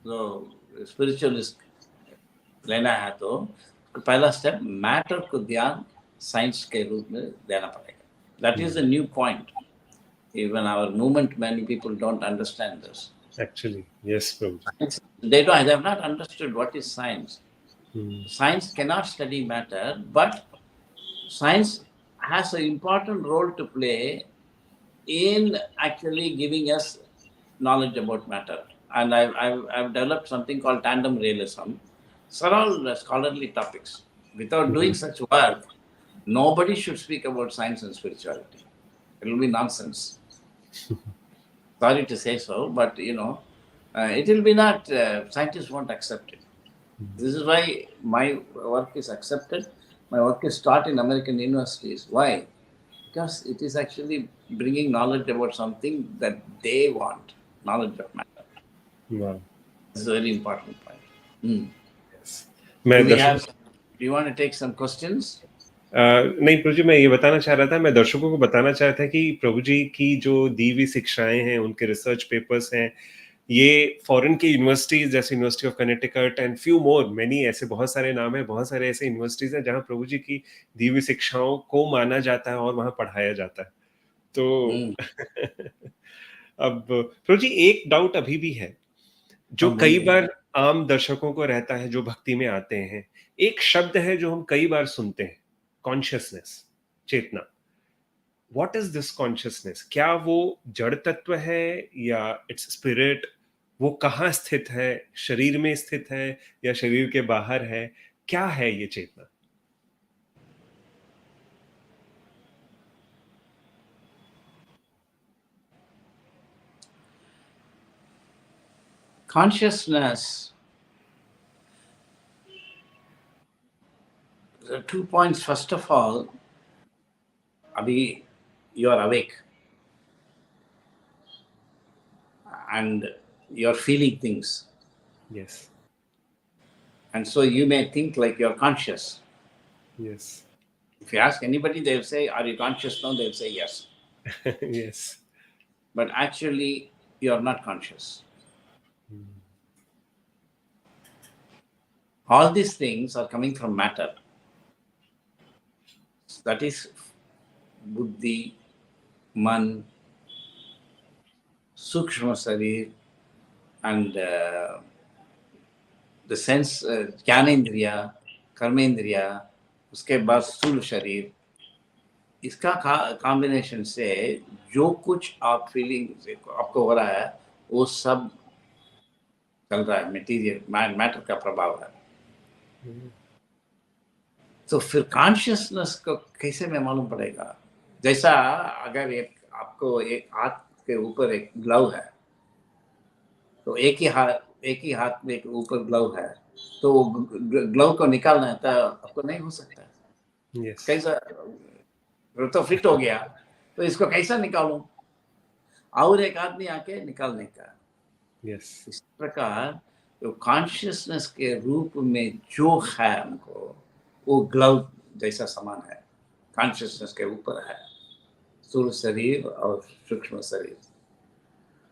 Speaker 2: जो spiritualist लेना है तो पहला step matter को ध्यान science के रूप में देना पड़ेगा. That is the new point. Even our movement, many people don't understand this.
Speaker 1: Actually, yes, Prabhu.
Speaker 2: They have not understood what is science. Science cannot study matter, but science has an important role to play in actually giving us knowledge about matter. And I've developed something called tandem realism. These are all scholarly topics. Without doing such work, nobody should speak about science and spirituality. It will be nonsense. Sorry to say so, but it will be not, scientists won't accept it. This is why my work is accepted. My work is taught in American universities. Why? Because it is actually bringing knowledge about something that they want, knowledge of matter.
Speaker 1: Wow.
Speaker 2: This is a very important point.
Speaker 1: Yes.
Speaker 2: Do you want to take some questions?
Speaker 1: नहीं प्रभु जी, मैं ये बताना चाह रहा था, मैं दर्शकों को बताना चाह रहा था कि प्रभु जी की जो दी हुई शिक्षाएं हैं, उनके रिसर्च पेपर्स हैं, ये फॉरेन की यूनिवर्सिटीज जैसे university of Connecticut and few more many, ऐसे बहुत सारे नाम है, बहुत सारे ऐसे यूनिवर्सिटीज हैं जहां प्रभु जी की दी हुई शिक्षाओं को माना जाता है और वहां पढ़ाया जाता है. तो अब प्रभु जी एक डाउट अभी भी है, जो कई बार आम दर्शकों को रहता है, जो भक्ति में आते हैं, एक शब्द है जो हम कई बार सुनते हैं, कॉन्शियसनेस, चेतना। What is this consciousness? क्या वो जड़ तत्व है या इट्स स्पिरिट? वो कहाँ स्थित है? शरीर में स्थित है या शरीर के बाहर है? क्या है ये चेतना?
Speaker 2: Consciousness, there are 2 points. First of all, Abhi, you are awake and you are feeling things.
Speaker 1: Yes.
Speaker 2: And so you may think like you are conscious.
Speaker 1: Yes.
Speaker 2: If you ask anybody, they will say, are you conscious now? They will say yes.
Speaker 1: Yes.
Speaker 2: But actually, you are not conscious. All these things are coming from matter. That is buddhi, man, sukshma sarir, and the sense, jnanendriya, कर्मेंद्रिया, उसके बाद स्थूल शरीर, इसका combination से जो कुछ आप feeling आपको हो रहा है वो सब चल रहा है, मटेरियल मैटर का प्रभाव है। तो फिर कॉन्शियसनेस को कैसे में मालूम पड़ेगा? जैसा अगर एक आपको एक हाथ के ऊपर एक ग्लव है, तो एक ही हाथ में एक ऊपर ग्लव है, तो ग्लव को निकालना है तो आपको नहीं हो सकता।
Speaker 1: Yes.
Speaker 2: कैसा तो फिट हो गया, तो इसको कैसा निकालूं? और एक आदमी आके निकालने का।
Speaker 1: Yes.
Speaker 2: इस प्रकार तो कॉन्शियसनेस के रूप में जो है हमको, वो ग्लव जैसा समान है, कॉन्शियसनेस के ऊपर है, स्थूल शरीर और सूक्ष्म शरीर।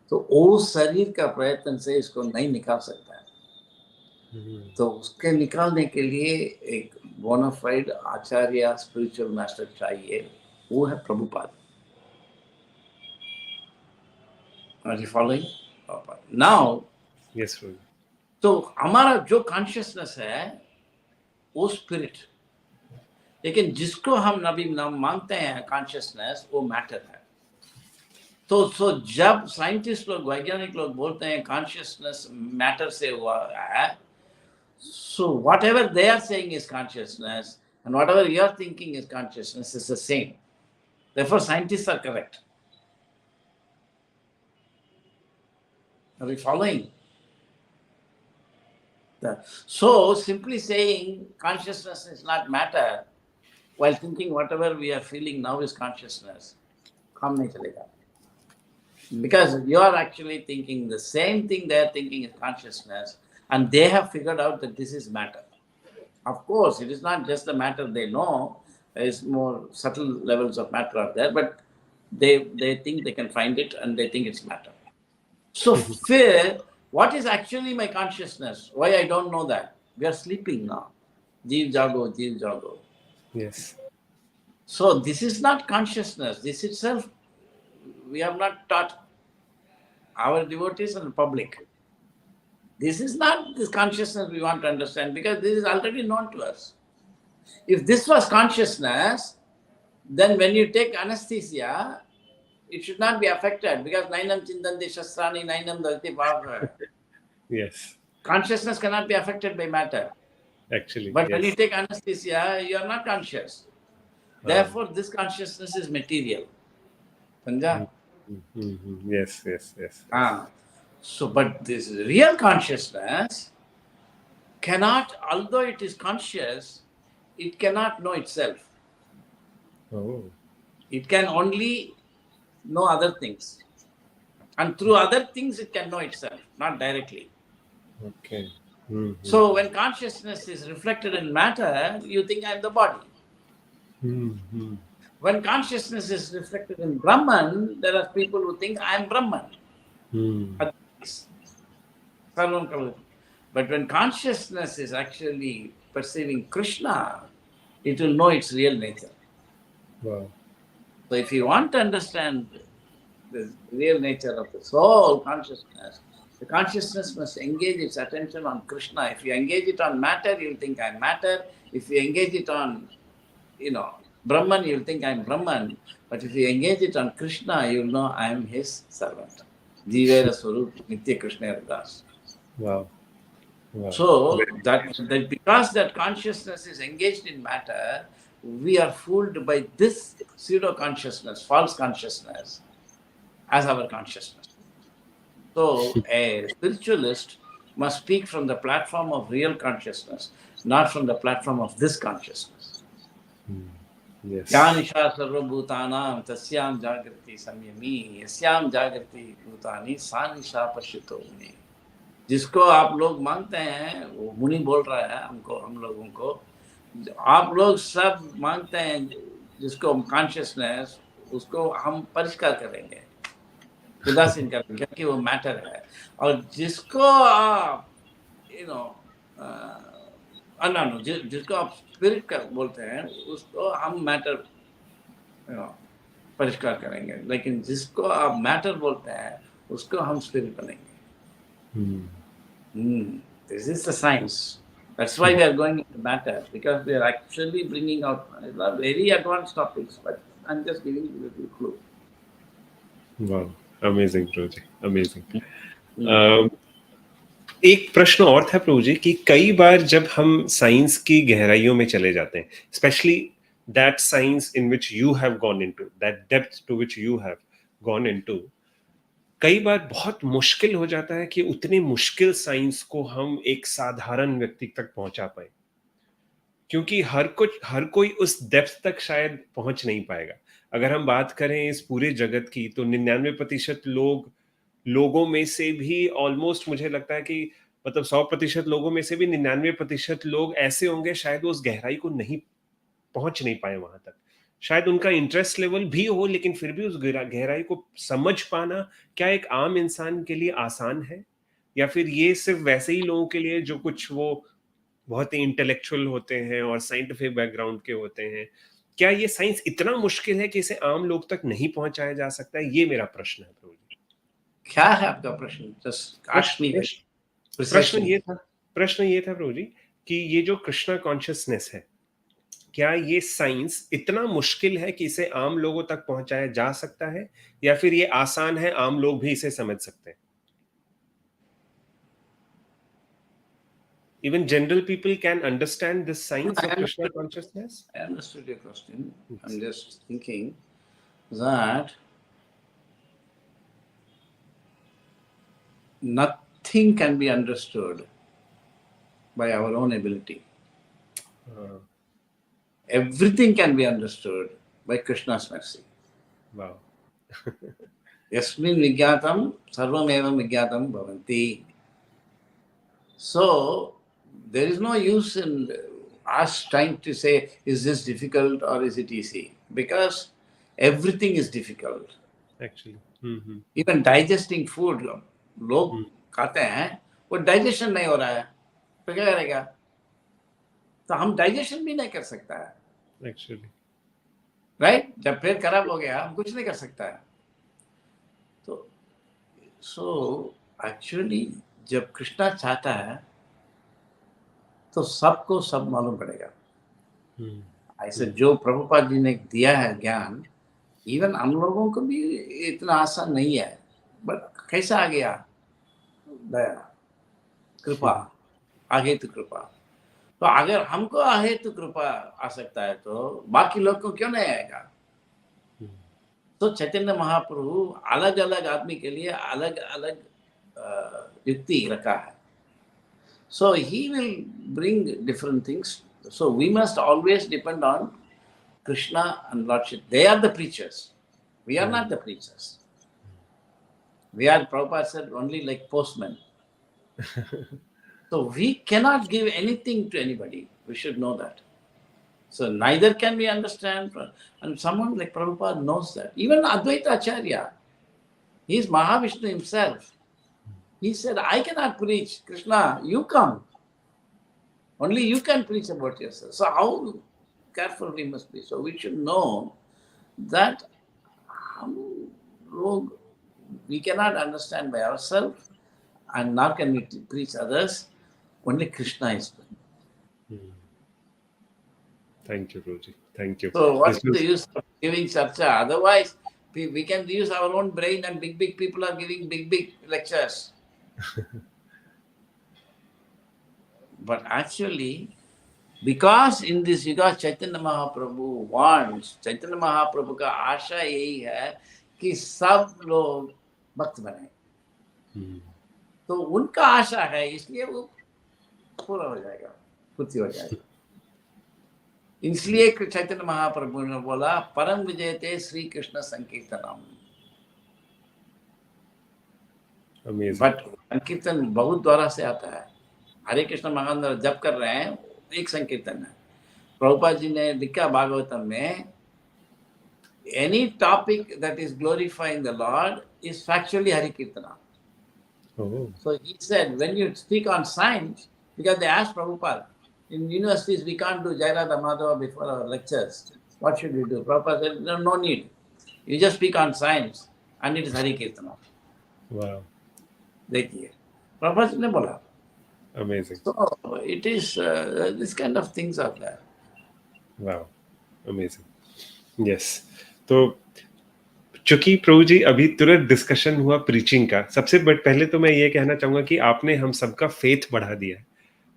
Speaker 2: तो वो शरीर का प्रयत्न से इसको नहीं निकाल सकता है। तो उसके निकालने के लिए एक बोनाफाइड आचार्य, स्पिरिचुअल मास्टर चाहिए, वो है Prabhupada. Are you following? Now,
Speaker 1: Yes, Prabhu.
Speaker 2: तो हमारा जो कॉन्शियसनेस है वो स्पिरिट, लेकिन जिसको हम नबी नाम मानते हैं कॉन्शियसनेस, वो मैटर है। तो जब साइंटिस्ट लोग, वैज्ञानिक लोग बोलते हैं कॉन्शियसनेस मैटर से हुआ है, so whatever they are saying is consciousness and whatever you are thinking is consciousness is the same. Therefore, scientists are correct. Are we following? So simply saying consciousness is not matter while thinking whatever we are feeling now is consciousness, काम नहीं चलेगा. Because you are actually thinking the same thing they are thinking is consciousness, and they have figured out that this is matter. Of course, it is not just the matter they know, there is more subtle levels of matter are there, but they think they can find it and they think it's matter. So fear, what is actually my consciousness? Why I don't know that? We are sleeping now. Jeev jago, jeev jago.
Speaker 1: Yes.
Speaker 2: So this is not consciousness. This itself, we have not taught our devotees and the public. This is not this consciousness we want to understand, because this is already known to us. If this was consciousness, then when you take anesthesia, it should not be affected, because nainam chindanti shastrani nainam dalti bhava.
Speaker 1: Yes.
Speaker 2: Consciousness cannot be affected by matter.
Speaker 1: Actually,
Speaker 2: But when you
Speaker 1: yes.
Speaker 2: take anesthesia, you are not conscious. Therefore, this consciousness is material. Sanja?
Speaker 1: Yes, yes, yes.
Speaker 2: So, but this real consciousness cannot, although it is conscious, it cannot know itself.
Speaker 1: Oh.
Speaker 2: It can only know other things. And through other things, it can know itself, not directly.
Speaker 1: Okay.
Speaker 2: So, when consciousness is reflected in matter, you think I am the body. When consciousness is reflected in Brahman, there are people who think I am Brahman. But when consciousness is actually perceiving Krishna, it will know its real nature.
Speaker 1: Wow.
Speaker 2: So if you want to understand the real nature of the soul consciousness, The consciousness must engage its attention on Krishna. If you engage it on matter, you'll think I'm matter. If you engage it on, Brahman, you'll think I'm Brahman. But if you engage it on Krishna, you'll know I'm his servant. Jivera Swarup Nitya Krishna Das.
Speaker 1: Wow. Wow.
Speaker 2: So that because that consciousness is engaged in matter, we are fooled by this pseudo consciousness, false consciousness, as our consciousness. So a spiritualist must speak from the platform of real consciousness, not from the platform of this consciousness.
Speaker 1: Yes.
Speaker 2: Ya nisha sarva bhutanam tasyam jagrati samyami yasyam jagrati bhutani sa nisha pashyuto muni. जिसको आप लोग मानते हैं वो मुनि बोल रहा है हमको, हम लोगों को, आप लोग सब मानते हैं जिसको कॉन्शियसनेस, उसको हम परिष्कार करेंगे, उदासीन करेंगे, क्योंकि वो मैटर है. और जिसको आप जिसको आप स्पिरिट का बोलते हैं उसको हम मैटर परिष्कार करेंगे, लेकिन जिसको आप मैटर बोलते हैं उसको हम स्पिरिट बनेंगे. This is the science. That's why we are going into matter, because we are actually bringing out very advanced topics, but I'm just giving you a little clue.
Speaker 1: Wow, amazing, Prabhu ji, amazing. एक प्रश्न और था प्रभु जी कि कई बार जब हम science की गहराइयों में चले जाते हैं, specially that science in which you have gone into, that depth to which you have gone into, कई बार बहुत मुश्किल हो जाता है कि उतनी मुश्किल साइंस को हम एक साधारण व्यक्ति तक पहुंचा पाए, क्योंकि हर कोई उस डेप्थ तक शायद पहुंच नहीं पाएगा. अगर हम बात करें इस पूरे जगत की, तो 99% लोगों में से भी ऑलमोस्ट मुझे लगता है कि मतलब 100% लोगों में से भी 99% लोग ऐसे होंगे शायद उस गहराई को पहुंच नहीं पाए वहां तक. शायद उनका इंटरेस्ट लेवल भी हो, लेकिन फिर भी उस गहराई को समझ पाना क्या एक आम इंसान के लिए आसान है, या फिर ये सिर्फ वैसे ही लोगों के लिए जो कुछ वो बहुत ही इंटेलेक्चुअल होते हैं और साइंटिफिक बैकग्राउंड के होते हैं? क्या ये साइंस इतना मुश्किल है कि इसे आम लोग तक नहीं पहुंचाया जा सकता है? ये मेरा प्रश्न है प्रभु जी.
Speaker 2: क्या है आपका प्रश्न?
Speaker 1: प्रश्न ये था प्रभु जी कि ये जो कृष्णा कॉन्शियसनेस है, क्या ये साइंस इतना मुश्किल है कि इसे आम लोगों तक पहुंचाया जा सकता है, या फिर ये आसान है, आम लोग भी इसे समझ सकते हैं? Even general people can understand this science of Krishna consciousness?
Speaker 2: I understood your question. I'm just thinking that nothing can be understood by our own ability. Everything can be understood by Krishna's mercy.
Speaker 1: Wow.
Speaker 2: Yasmin vigyatam sarvam evam vigyatam bhavanti. So there is no use in us trying to say, is this difficult or is it easy? Because everything is difficult.
Speaker 1: Actually.
Speaker 2: Even digesting food, लोग खाते हैं, वो digestion नहीं हो रहा है, तो क्या करेगा? तो हम डाइजेशन भी नहीं कर सकता है.
Speaker 1: Actually.
Speaker 2: राइट? जब पेट खराब हो गया हम कुछ नहीं कर सकता है. तो सो एक्चुअली जब कृष्णा चाहता है तो सबको सब मालूम पड़ेगा. ऐसे जो प्रभुपाद जी ने दिया है ज्ञान, इवन हम लोगों को भी इतना आसान नहीं है, बट कैसा आ गया? दया, कृपा, अहेतु कृपा. तो अगर हमको अहेतु कृपा आ सकता है तो बाकी लोग को क्यों नहीं आएगा? तो चैतन्य महाप्रभु अलग अलग आदमी के लिए अलग अलग युक्ति रखा है. So he will bring different things. So we must always depend on Krishna and Lordship. They are the preachers. We are not the preachers. We are, Prabhupada said, only like postmen. So we cannot give anything to anybody. We should know that. So neither can we understand. And someone like Prabhupada knows that. Even Advaita Acharya, he is Mahavishnu himself. He said, I cannot preach. Krishna, you come. Only you can preach about yourself. So how careful we must be. So we should know that we cannot understand by ourselves, and nor can we preach others. Only Krishna is doing.
Speaker 1: Thank you, Guruji. Thank you.
Speaker 2: So what
Speaker 1: This
Speaker 2: is the
Speaker 1: was
Speaker 2: use of giving charcha? Otherwise, we can use our own brain, and big people are giving big lectures. But actually, because in this yuga Chaitanya Mahaprabhu wants, Chaitanya Mahaprabhu का आशा यही है कि सब लोग भक्त बने. तो उनका आशा है, इसलिए वो पूरा हो जाएगा, पूर्ति हो जाएगा. इसलिए चैतन्य महाप्रभु ने बोला परम विजयते श्री कृष्ण संकीर्तनम. बट संकीर्तन बहुत द्वारा से आता है. हरे कृष्ण महामंत्र जप कर रहे हैं, एक संकीर्तन है. प्रभुपाद जी ने लिखा भागवतम में, any topic that is glorifying the lord is factually Hari kirtana. So he said, when you speak on science, because they asked Prabhupada, in universities we can't do Jairada Madhava before our lectures. What should we do? Prabhupada said, no need. You just speak on science and it is Hare Kirtana.
Speaker 1: Wow.
Speaker 2: देखिए, Prabhupada ने बोला.
Speaker 1: Amazing.
Speaker 2: So it is, this kind of things are there.
Speaker 1: Wow. Amazing. Yes. तो चूंकि प्रभु जी अभी तुरंत discussion हुआ preaching का, सबसे पहले तो मैं ये कहना चाहूंगा कि आपने हम सबका फेथ बढ़ा दिया है.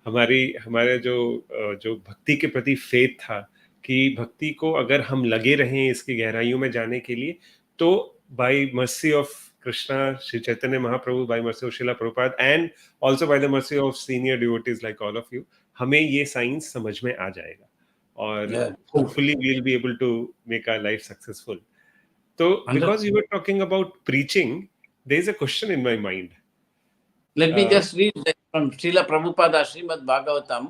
Speaker 1: हमारे जो भक्ति के प्रति फेथ था कि भक्ति को अगर हम लगे रहें इसकी गहराइयों में जाने के लिए, तो by mercy of Krishna, Shri Chaitanya Mahaprabhu, by mercy of Srila Prabhupada, and also by the mercy of senior devotees like all of you, हमें ये साइंस समझ में आ जाएगा और hopefully we will be able to make our life successful. So, because you were talking about preaching, there is a question in my mind.
Speaker 2: Let me just read from Srila Prabhupada, Srimad Bhagavatam,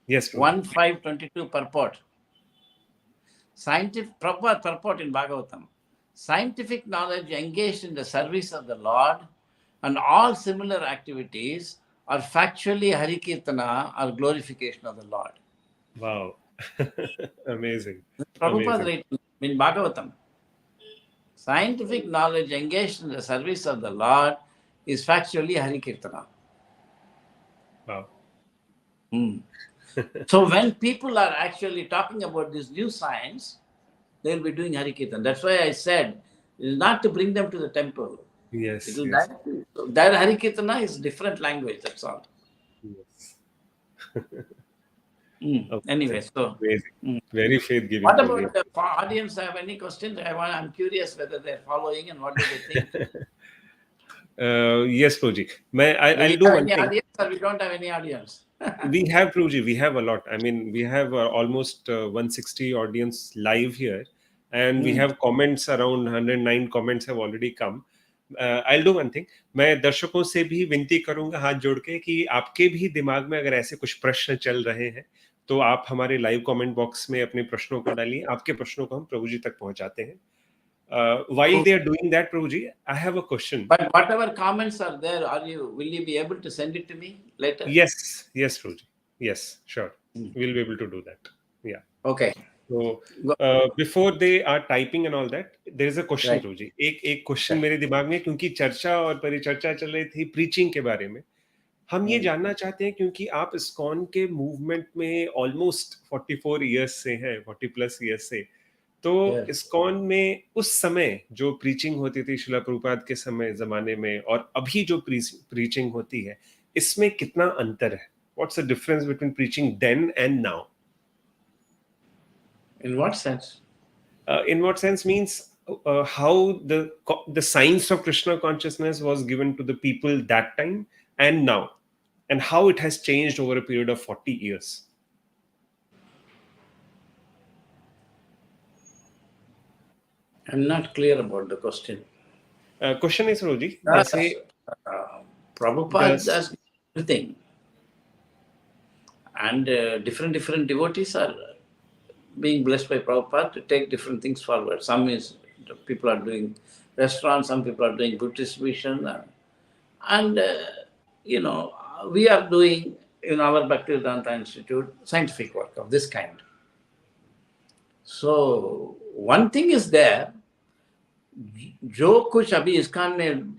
Speaker 1: yes,
Speaker 2: 1.5.22 purport. Scientific Prabhupada purport in Bhagavatam. Scientific knowledge engaged in the service of the Lord and all similar activities are factually Hare Kirtana or glorification of the Lord.
Speaker 1: Wow. Amazing.
Speaker 2: Prabhupada written in Bhagavatam. Scientific knowledge engaged in the service of the Lord is factually Hare Kirtana.
Speaker 1: Wow.
Speaker 2: So when people are actually talking about this new science, they will be doing Hare Kirtana. That's why I said it is not to bring them to the temple.
Speaker 1: Yes.
Speaker 2: It will that Hare Kirtana is different language. That's all.
Speaker 1: Yes.
Speaker 2: Anyway, so
Speaker 1: very faith giving.
Speaker 2: What about the audience? Have any questions? I'm curious whether they're following and what do they think.
Speaker 1: Yes, Prabhuji. I'll do one thing.
Speaker 2: Audience, or we don't have any audience?
Speaker 1: We have, Prabhuji. We have a lot. I mean, we have almost 160 audience live here, and we have comments around 109 comments have already come. I'll do one thing. मैं दर्शकों से भी विनती करूंगा हाथ जोड़ के कि आपके भी दिमाग में अगर ऐसे कुछ प्रश्न चल रहे हैं तो आप हमारे लाइव कमेंट बॉक्स में अपने प्रश्नों को डालिए. आपके प्रश्नों को हम प्रभु जी तक पहुंचाते हैं. While they are doing that, Prabhuji, I have a question.
Speaker 2: But whatever comments are there, will you be able to send it to me later?
Speaker 1: Yes, Prabhuji. Yes, sure. We'll be able to do that. Yeah.
Speaker 2: Okay.
Speaker 1: So before they are typing and all that, there is a question,
Speaker 2: Right.
Speaker 1: Prabhuji. एक question मेरे दिमाग में, क्योंकि चर्चा और परिचर्चा चल रही थी प्रीचिंग के बारे में. हम ये जानना चाहते हैं क्योंकि आप इस्कॉन के मूवमेंट में ऑलमोस्ट 44 इयर्स से हैं, 40 प्लस इयर्स से. तो इस्कॉन में उस समय जो प्रीचिंग होती थी श्रीला प्रभुपाद के जमाने में और अभी जो प्रीचिंग होती है, इसमें कितना अंतर है? What's the difference between preaching then and now?
Speaker 2: In what sense?
Speaker 1: In what sense means how the science of Krishna consciousness was given to the people that time and now, and how it has changed over a period of 40 years.
Speaker 2: I'm not clear about the question.
Speaker 1: Question is, Roji,
Speaker 2: Prabhupada does everything. And different devotees are being blessed by Prabhupada to take different things forward. Some is people are doing restaurants, some people are doing book distribution. And, we are doing in our Bhaktivedanta Institute scientific work of this kind. So, one thing is there, जो कुछ अभी ISKCON में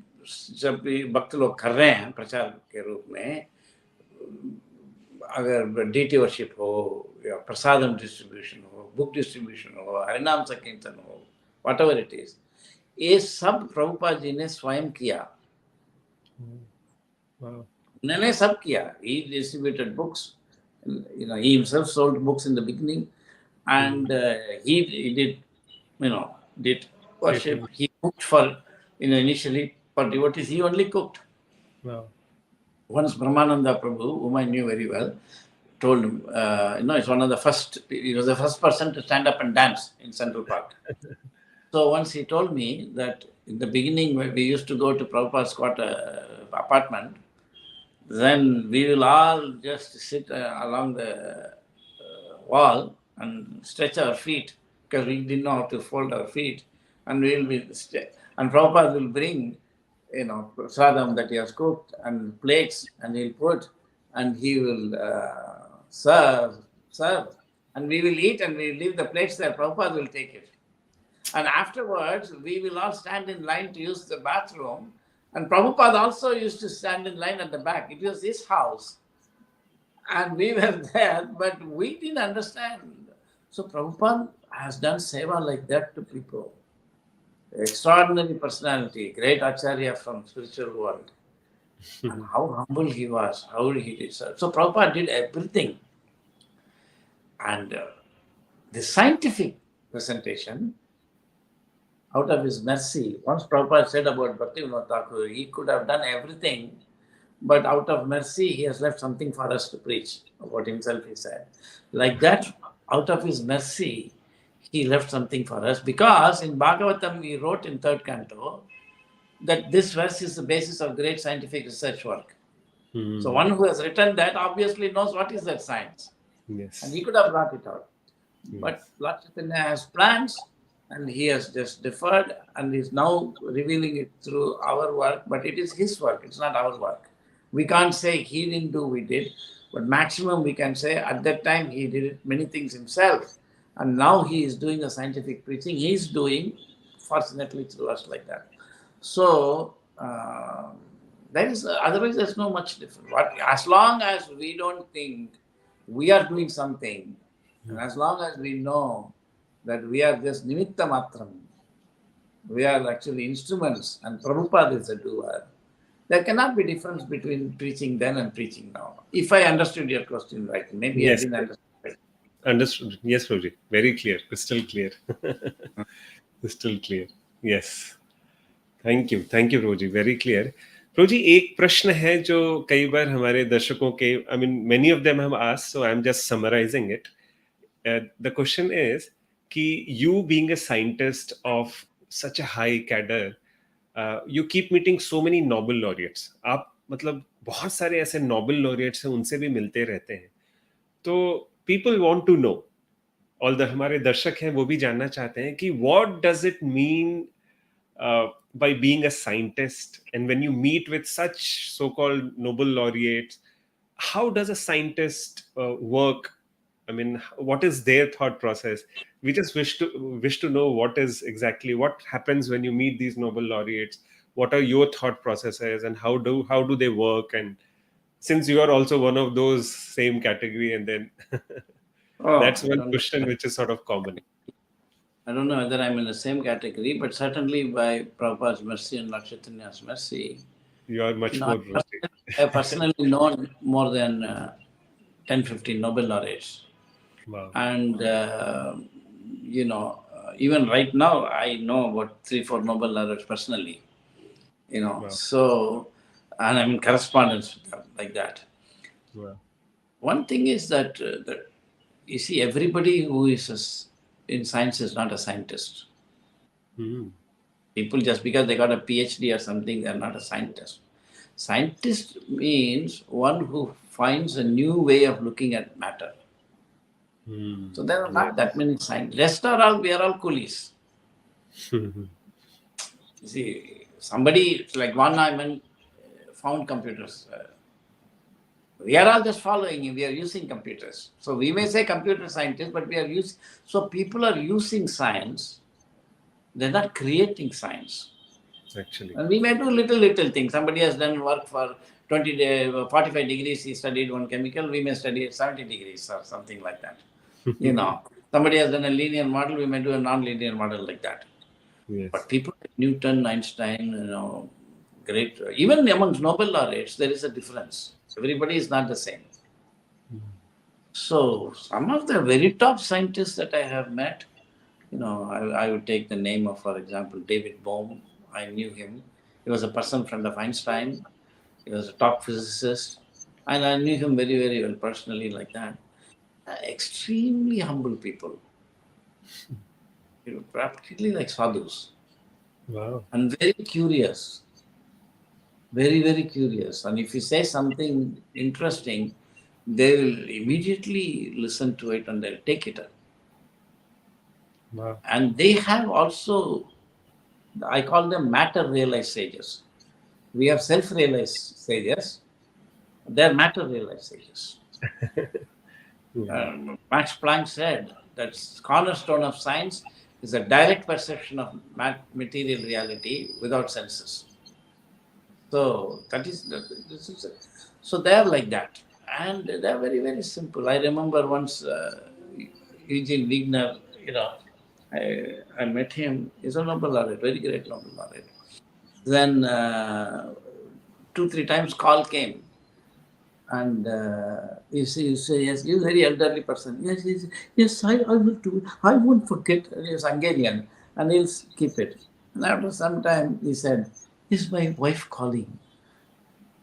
Speaker 2: जब भी भक्त लोग कर रहे हैं प्रचार के रूप में, अगर डीटी वर्शिप हो या प्रसादम डिस्ट्रीब्यूशन हो, बुक डिस्ट्रीब्यूशन हो, हरिनाम संकीर्तन हो, वॉट एवर इट इज, ये सब प्रभुपाद जी ने स्वयं किया। उन्होंने सब किया। He distributed books. He himself sold books in the beginning, and he did, did worship. He cooked for, initially for devotees. He only cooked.
Speaker 1: Wow.
Speaker 2: Once Brahmananda Prabhu, whom I knew very well, told him, it's one of the first. He was the first person to stand up and dance in Central Park. So once he told me that in the beginning, when we used to go to Prabhupada's apartment, then we will all just sit along the wall and stretch our feet, because we didn't know how to fold our feet, and we will be and Prabhupada will bring, prasadam that he has cooked and plates, and he'll put, and he will serve, and we will eat, and we will leave the plates there. Prabhupada will take it. And afterwards, we will all stand in line to use the bathroom. And Prabhupada also used to stand in line at the back. It was his house. And we were there, but we didn't understand. So Prabhupada has done seva like that to people. Extraordinary personality, great acharya from spiritual world. And how humble he was, how he did serve. So Prabhupada did everything. And the scientific presentation, out of his mercy, once Prabhupada said about Bhaktivinoda Thakur, he could have done everything, but out of mercy, he has left something for us to preach. About himself, he said. Like that, out of his mercy, he left something for us, because in Bhagavatam, he wrote in 3rd canto that this verse is the basis of great scientific research work. So one who has written that obviously knows what is that science.
Speaker 1: Yes.
Speaker 2: And he could have brought it out. Yes. But Lord Chaitanya has plans, and he has just deferred, and is now revealing it through our work, but it is his work, it's not our work. We can't say he didn't do, we did, but maximum we can say at that time he did many things himself, and now he is doing a scientific preaching. He is doing, fortunately, through us like that. So, that is, otherwise there's no much difference. As long as we don't think we are doing something, and as long as we know that we are just nimitta matram, we are actually instruments, and Prabhupada is a doer, there cannot be difference between preaching then and preaching now. If I understood your question right, maybe yes. I didn't understand right.
Speaker 1: Understood. Yes, Prabhuji. Very clear. Crystal clear. Crystal clear. Yes. Thank you. Thank you, Prabhuji. Very clear. Prabhuji, एक प्रश्न है जो कई बार हमारे दर्शकों के, I mean, many of them have asked, so I'm just summarizing it. The question is कि you being a scientist of such a high cadre, you keep meeting so many Nobel laureates. आप मतलब बहुत सारे ऐसे Nobel laureates हैं, उनसे भी मिलते रहते हैं. तो people want to know, और हमारे दर्शक हैं वो भी जानना चाहते हैं कि what does it mean by being a scientist, and when you meet with such so-called Nobel laureates, how does a scientist work? I mean, what is their thought process? We just wish to know what happens when you meet these Nobel laureates. What are your thought processes, and how do they work? And since you are also one of those same category, and then that's one question which is sort of common.
Speaker 2: I don't know whether I'm in the same category, but certainly by Prabhupada's mercy and Lord Chaitanya's mercy,
Speaker 1: you are much more.
Speaker 2: I have personally known more than 10-15 Nobel laureates.
Speaker 1: Wow.
Speaker 2: And, even right now, I know about 3-4 Nobel laureates personally, wow. So, and I'm in correspondence with them like that.
Speaker 1: Wow.
Speaker 2: One thing is that, you see, everybody who is in science is not a scientist. People, just because they got a PhD or something, they're not a scientist. Scientist means one who finds a new way of looking at matter. So there are not that many scientists. Rest are all, we are all coolies. You see, somebody like Von Neumann found computers. We are all just following him. We are using computers. So we may say computer scientists, but we are using. So people are using science. They're not creating science.
Speaker 1: Actually.
Speaker 2: And we may do little things. Somebody has done work for 45 degrees, he studied one chemical, we may study at 70 degrees or something like that. Somebody has done a linear model, we may do a non-linear model like that.
Speaker 1: Yes.
Speaker 2: But people like Newton, Einstein, great, even amongst Nobel laureates, there is a difference. Everybody is not the same. So some of the very top scientists that I have met, I would take the name of, for example, David Bohm. I knew him. He was a personal friend of Einstein. He was a top physicist. And I knew him very, very well personally like that. Extremely humble people. Practically like sadhus.
Speaker 1: Wow.
Speaker 2: And very curious. Very, very curious. And if you say something interesting, they will immediately listen to it and they'll take it up.
Speaker 1: Wow.
Speaker 2: And they have also, I call them matter-realized sages. We have self-realized sages. They're matter-realized sages. Max Planck said that cornerstone of science is a direct perception of material reality without senses. So so they're like that. And they're very, very simple. I remember once Eugene Wigner, I met him. He's a Nobel laureate, very great Nobel laureate. Then 2-3 times call came. And you say, yes, he's a very elderly person. Yes, I will do it. I won't forget. He's Hungarian, and he'll keep it. And after some time, he said, "Is my wife calling?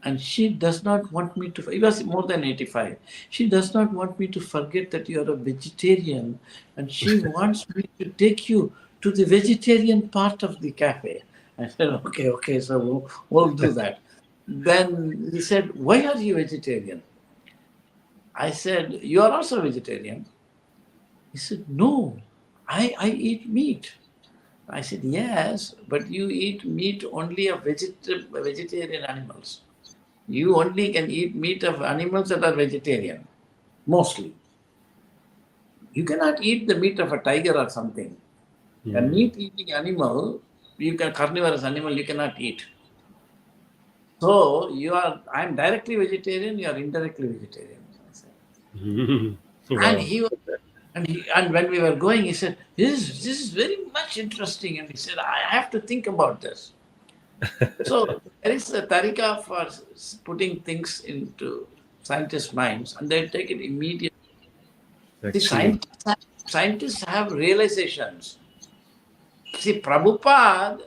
Speaker 2: And she does not want me to." He was more than 85. "She does not want me to forget that you are a vegetarian, and she wants me to take you to the vegetarian part of the cafe." I said, "Okay, so we'll do that." Then he said, "Why are you vegetarian?" I said, "You are also vegetarian." He said, "No, I eat meat." I said, "Yes, but you eat meat only of vegetarian animals. You only can eat meat of animals that are vegetarian, mostly. You cannot eat the meat of a tiger or something. A meat-eating animal, carnivorous animal, you cannot eat. So I'm directly vegetarian, you are indirectly vegetarian." I said.
Speaker 1: Wow.
Speaker 2: And when we were going, he said, this is very much interesting. And he said, "I have to think about this." So there is a tarika for putting things into scientists' minds, and they take it immediately. The
Speaker 1: Actually.
Speaker 2: scientists have realizations. See, Prabhupada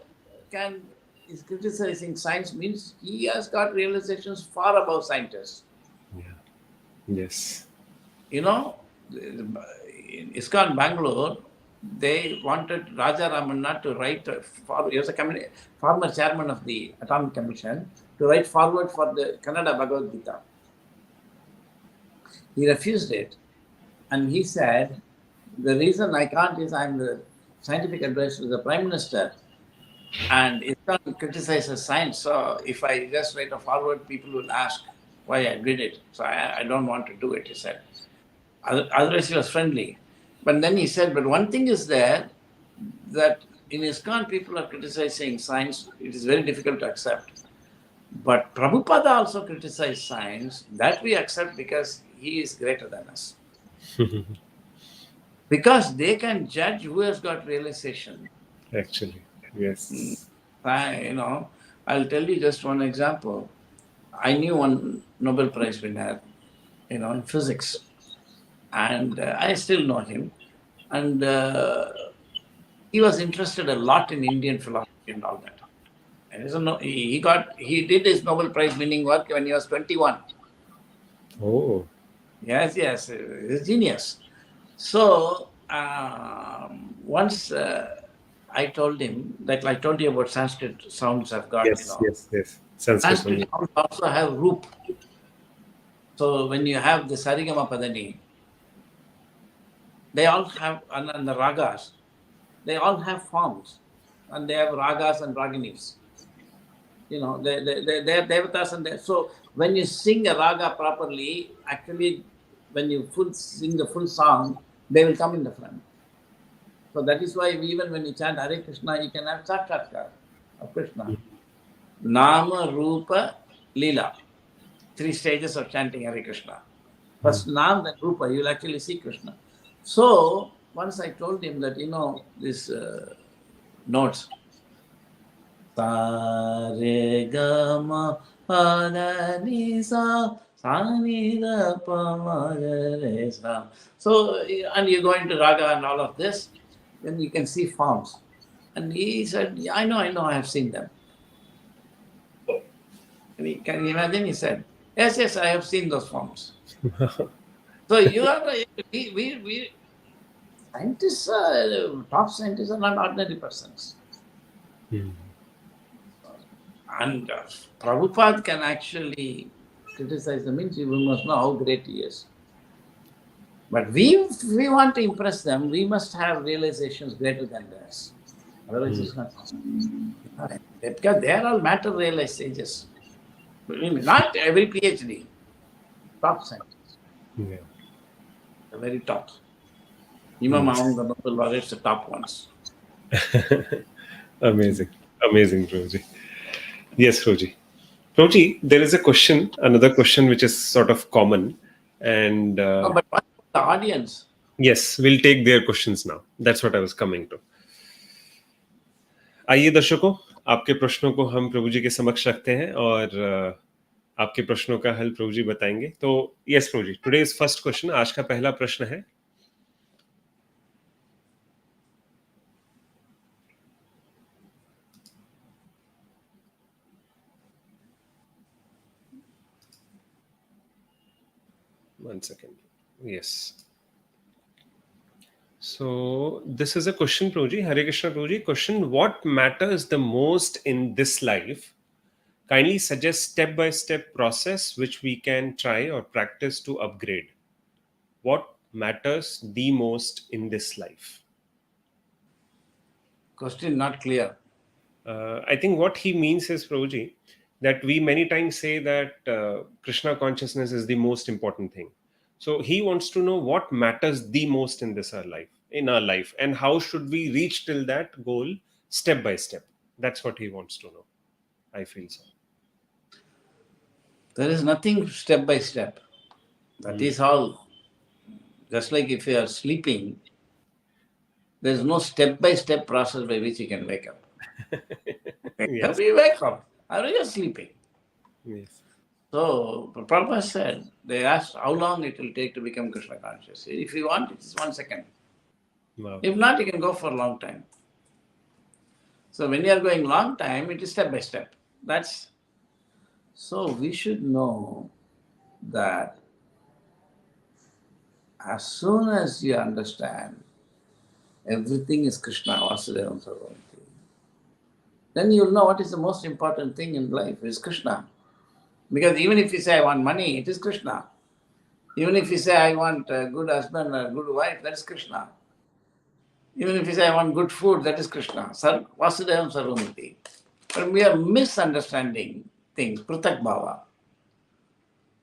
Speaker 2: is criticizing science means he has got realizations far above scientists.
Speaker 1: Yeah. Yes.
Speaker 2: In ISKCON Bangalore, they wanted Raja Ramanna to write, he was a former chairman of the Atomic Commission, to write forward for the Kannada Bhagavad Gita. He refused it. And he said, "The reason I can't is I'm the scientific advisor to the Prime Minister, and ISKCON criticizes science. So if I just write a forward, people will ask why I did it. So I don't want to do it," he said. Otherwise, he was friendly. But then he said, "But one thing is there, that in ISKCON, people are criticizing science. It is very difficult to accept. But Prabhupada also criticized science. That we accept because he is greater than us. Because they can judge who has got realization."
Speaker 1: Actually. Yes.
Speaker 2: I'll tell you just one example. I knew one Nobel Prize winner, in physics. And I still know him. And he was interested a lot in Indian philosophy and all that. And he did his Nobel Prize winning work when he was 21.
Speaker 1: Oh.
Speaker 2: Yes, he's a genius. So once I told him, like I told you about Sanskrit sounds I've got,
Speaker 1: Yes. Sanskrit.
Speaker 2: Sanskrit sounds also have roop. So when you have the Sarigama Padani, they all have, and the ragas, they all have forms. And they have ragas and raginis. They're devatas and so when you sing a raga properly, actually, when you sing the full song, they will come in the front. So that is why even when you chant Hare Krishna, you can have Sakshatkar. of Krishna. Nama, Rupa, Lila. 3 stages of chanting Hare Krishna. First Nam, then Rupa, you'll actually see Krishna. So, once I told him that, these notes, Sa, Re, Ga, Ma, Pa, Da, Ni, Sa, Sa, Ni, Da, Pa, Ma, Ga, Re, Sa. So, and you go into Raga and all of this, then you can see forms. And he said, yeah, I know, I have seen them. And can you imagine? He said, yes, I have seen those forms. So you are, we scientists, top scientists are not ordinary persons. And Prabhupada can actually criticize them, means we must know how great he is. But if we want to impress them, we must have realizations greater than theirs. Otherwise, it's not possible. Because they are all matter realized sages. Not every PhD, top scientists.
Speaker 1: Yeah.
Speaker 2: The very top. Even among the Nobel laureates, the top ones.
Speaker 1: Amazing, Prabhuji. Yes, Prabhuji. Prabhuji, there is another question which is sort of common, and
Speaker 2: No, but what about the audience?
Speaker 1: yes, we'll take their questions now. That's what I was coming to. आइए दर्शकों, आपके प्रश्नों को हम प्रभु जी के समक्ष रखते हैं और आपके प्रश्नों का हल प्रभु जी बताएंगे. तो यस प्रभु जी, टुडेज फर्स्ट क्वेश्चन, आज का पहला प्रश्न है, one second. Yes. So this is a question, Prabhuji. Hare Krishna, Prabhuji. Question: what matters the most in this life? Kindly suggest step-by-step process which we can try or practice to upgrade. What matters the most in this life?
Speaker 2: Question not clear.
Speaker 1: I think what he means is, Prabhuji, that we many times say that Krishna consciousness is the most important thing. So he wants to know what matters the most in our life, and how should we reach till that goal step by step. That's what he wants to know. I feel so.
Speaker 2: There is nothing step by step. That is all. Just like if you are sleeping, there is no step by step process by which you can wake up.
Speaker 1: Yes.
Speaker 2: You wake up. Are you sleeping?
Speaker 1: Yes.
Speaker 2: So Prabhupada said, they asked how long it will take to become Krishna conscious. If you want, it is 1 second.
Speaker 1: Wow.
Speaker 2: If not, you can go for a long time. So when you are going long time, it is step by step. So we should know that as soon as you understand everything is Krishna, Vasudevam Sarvamiti, then you'll know what is the most important thing in life is Krishna. Because even if you say, I want money, it is Krishna. Even if you say, I want a good husband or a good wife, that is Krishna. Even if you say, I want good food, that is Krishna. Vasudevam Sarvamiti. But we are misunderstanding things, Pratak Bhava.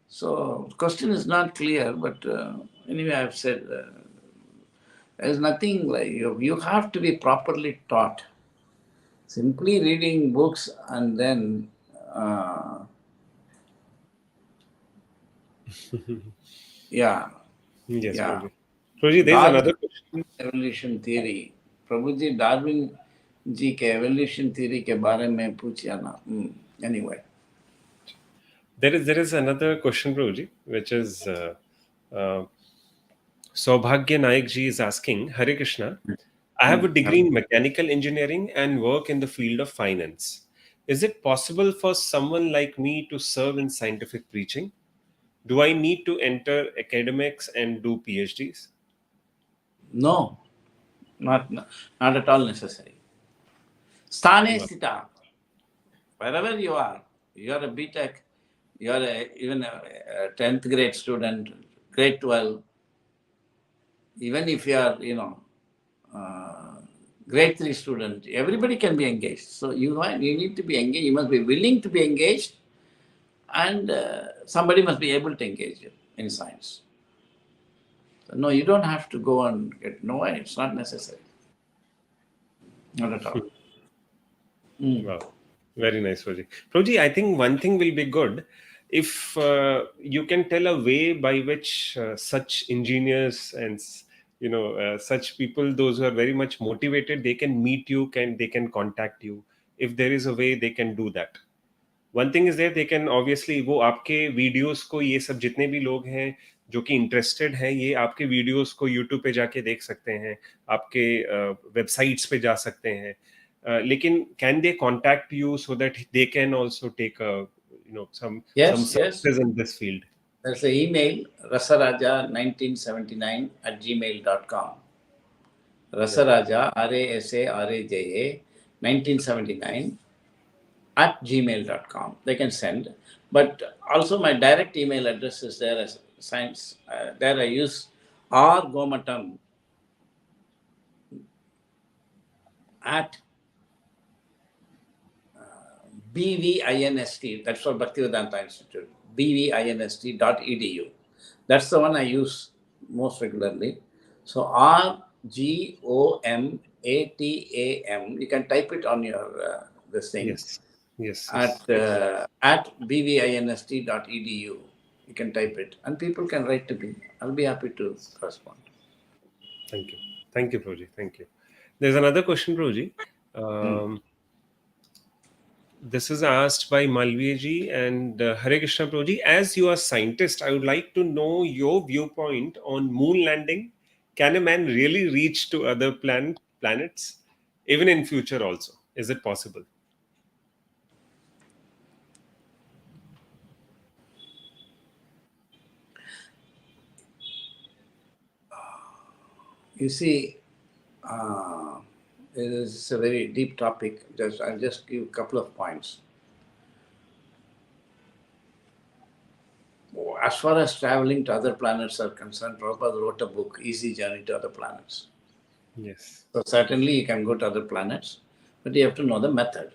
Speaker 2: So, question is not clear, but anyway, I have said, there is nothing like you have to be properly taught. Simply reading books and then
Speaker 1: Yes,
Speaker 2: yeah.
Speaker 1: Prabhuji. Prabhuji, there is another question.
Speaker 2: Evolution theory. Prabhuji, Darwin जी के evolution theory के बारे में पूछिया ना. Anyway.
Speaker 1: There is another question, Prabhuji, which is Saubhagya Naik ji is asking, Hare Krishna, I have a degree in mechanical engineering and work in the field of finance. Is it possible for someone like me to serve in scientific preaching? Do I need to enter academics and do PhDs?
Speaker 2: No, not at all necessary. Sthane sthita. Wherever you are a BTech, you are even a 10th grade student, grade 12, even if you are, grade 3 student, everybody can be engaged. So you need to be engaged, you must be willing to be engaged, and somebody must be able to engage you in science. So no, you don't have to go and get, no way, it's not necessary. Not at all.
Speaker 1: Wow. Very nice, Prabhuji. Prabhuji, I think one thing will be good if you can tell a way by which such engineers and such people, those who are very much motivated, they can meet you, they can contact you. If there is a way, they can do that. One thing is there they can obviously वो आपके videos को ये सब जितने भी लोग हैं जो कि इंटरेस्टेड हैं ये आपके वीडियोस को यूट्यूब पे जाके देख सकते हैं आपके वेबसाइट्स पे जा सकते हैं लेकिन can they contact you so that they can also take some services in this field?
Speaker 2: There's an email, rasaraja1979 @gmail.com. Rasaraja, RASARAJA 1979 @gmail.com. They can send. But also my direct email address is there as science. There I use R Gomatam at BVINST. That's for Bhaktivedanta Institute. BVINST.edu. That's the one I use most regularly. So RGOMATAM. You can type it on your this thing.
Speaker 1: Yes.
Speaker 2: At bvinst.edu. You can type it and people can write to me. I'll be happy to correspond.
Speaker 1: Thank you, Prabhuji. Thank you. There's another question, Prabhuji. This is asked by Malviyaji and Hare Krishna, Prabhuji. As you are scientist, I would like to know your viewpoint on moon landing. Can a man really reach to other planets, even in future also? Is it possible?
Speaker 2: You see, it is a very deep topic. I'll just give a couple of points. As far as traveling to other planets are concerned, Prabhupada wrote a book, Easy Journey to Other Planets.
Speaker 1: Yes.
Speaker 2: So certainly you can go to other planets, but you have to know the method.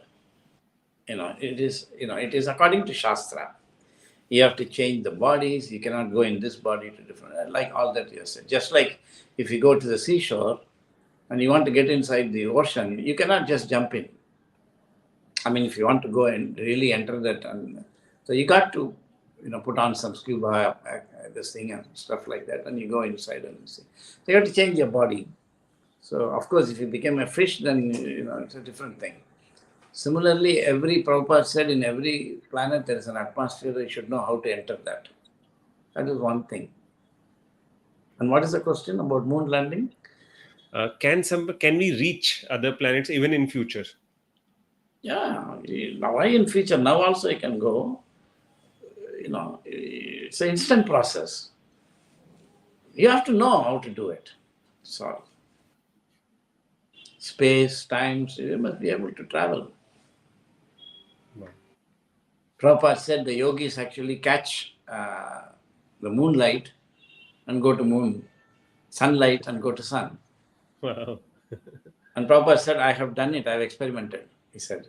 Speaker 2: It is according to Shastra. You have to change the bodies. You cannot go in this body to different, like all that you said. Just like if you go to the seashore and you want to get inside the ocean, you cannot just jump in. I mean, if you want to go and really enter that, so you got to, put on some scuba, this thing and stuff like that, and you go inside and see. So you have to change your body. So of course, if you become a fish, then it's a different thing. Similarly, Prabhupada said in every planet there is an atmosphere. You should know how to enter that. That is one thing. And what is the question about moon landing?
Speaker 1: Can we reach other planets even in future?
Speaker 2: Yeah, why in future? Now also you can go. It's an instant process. You have to know how to do it. So, space, times, you must be able to travel.
Speaker 1: Wow.
Speaker 2: Prabhupada said the yogis actually catch the moonlight and go to moon, sunlight and go to sun.
Speaker 1: Wow.
Speaker 2: And Prabhupada said, I have done it, I have experimented, he said.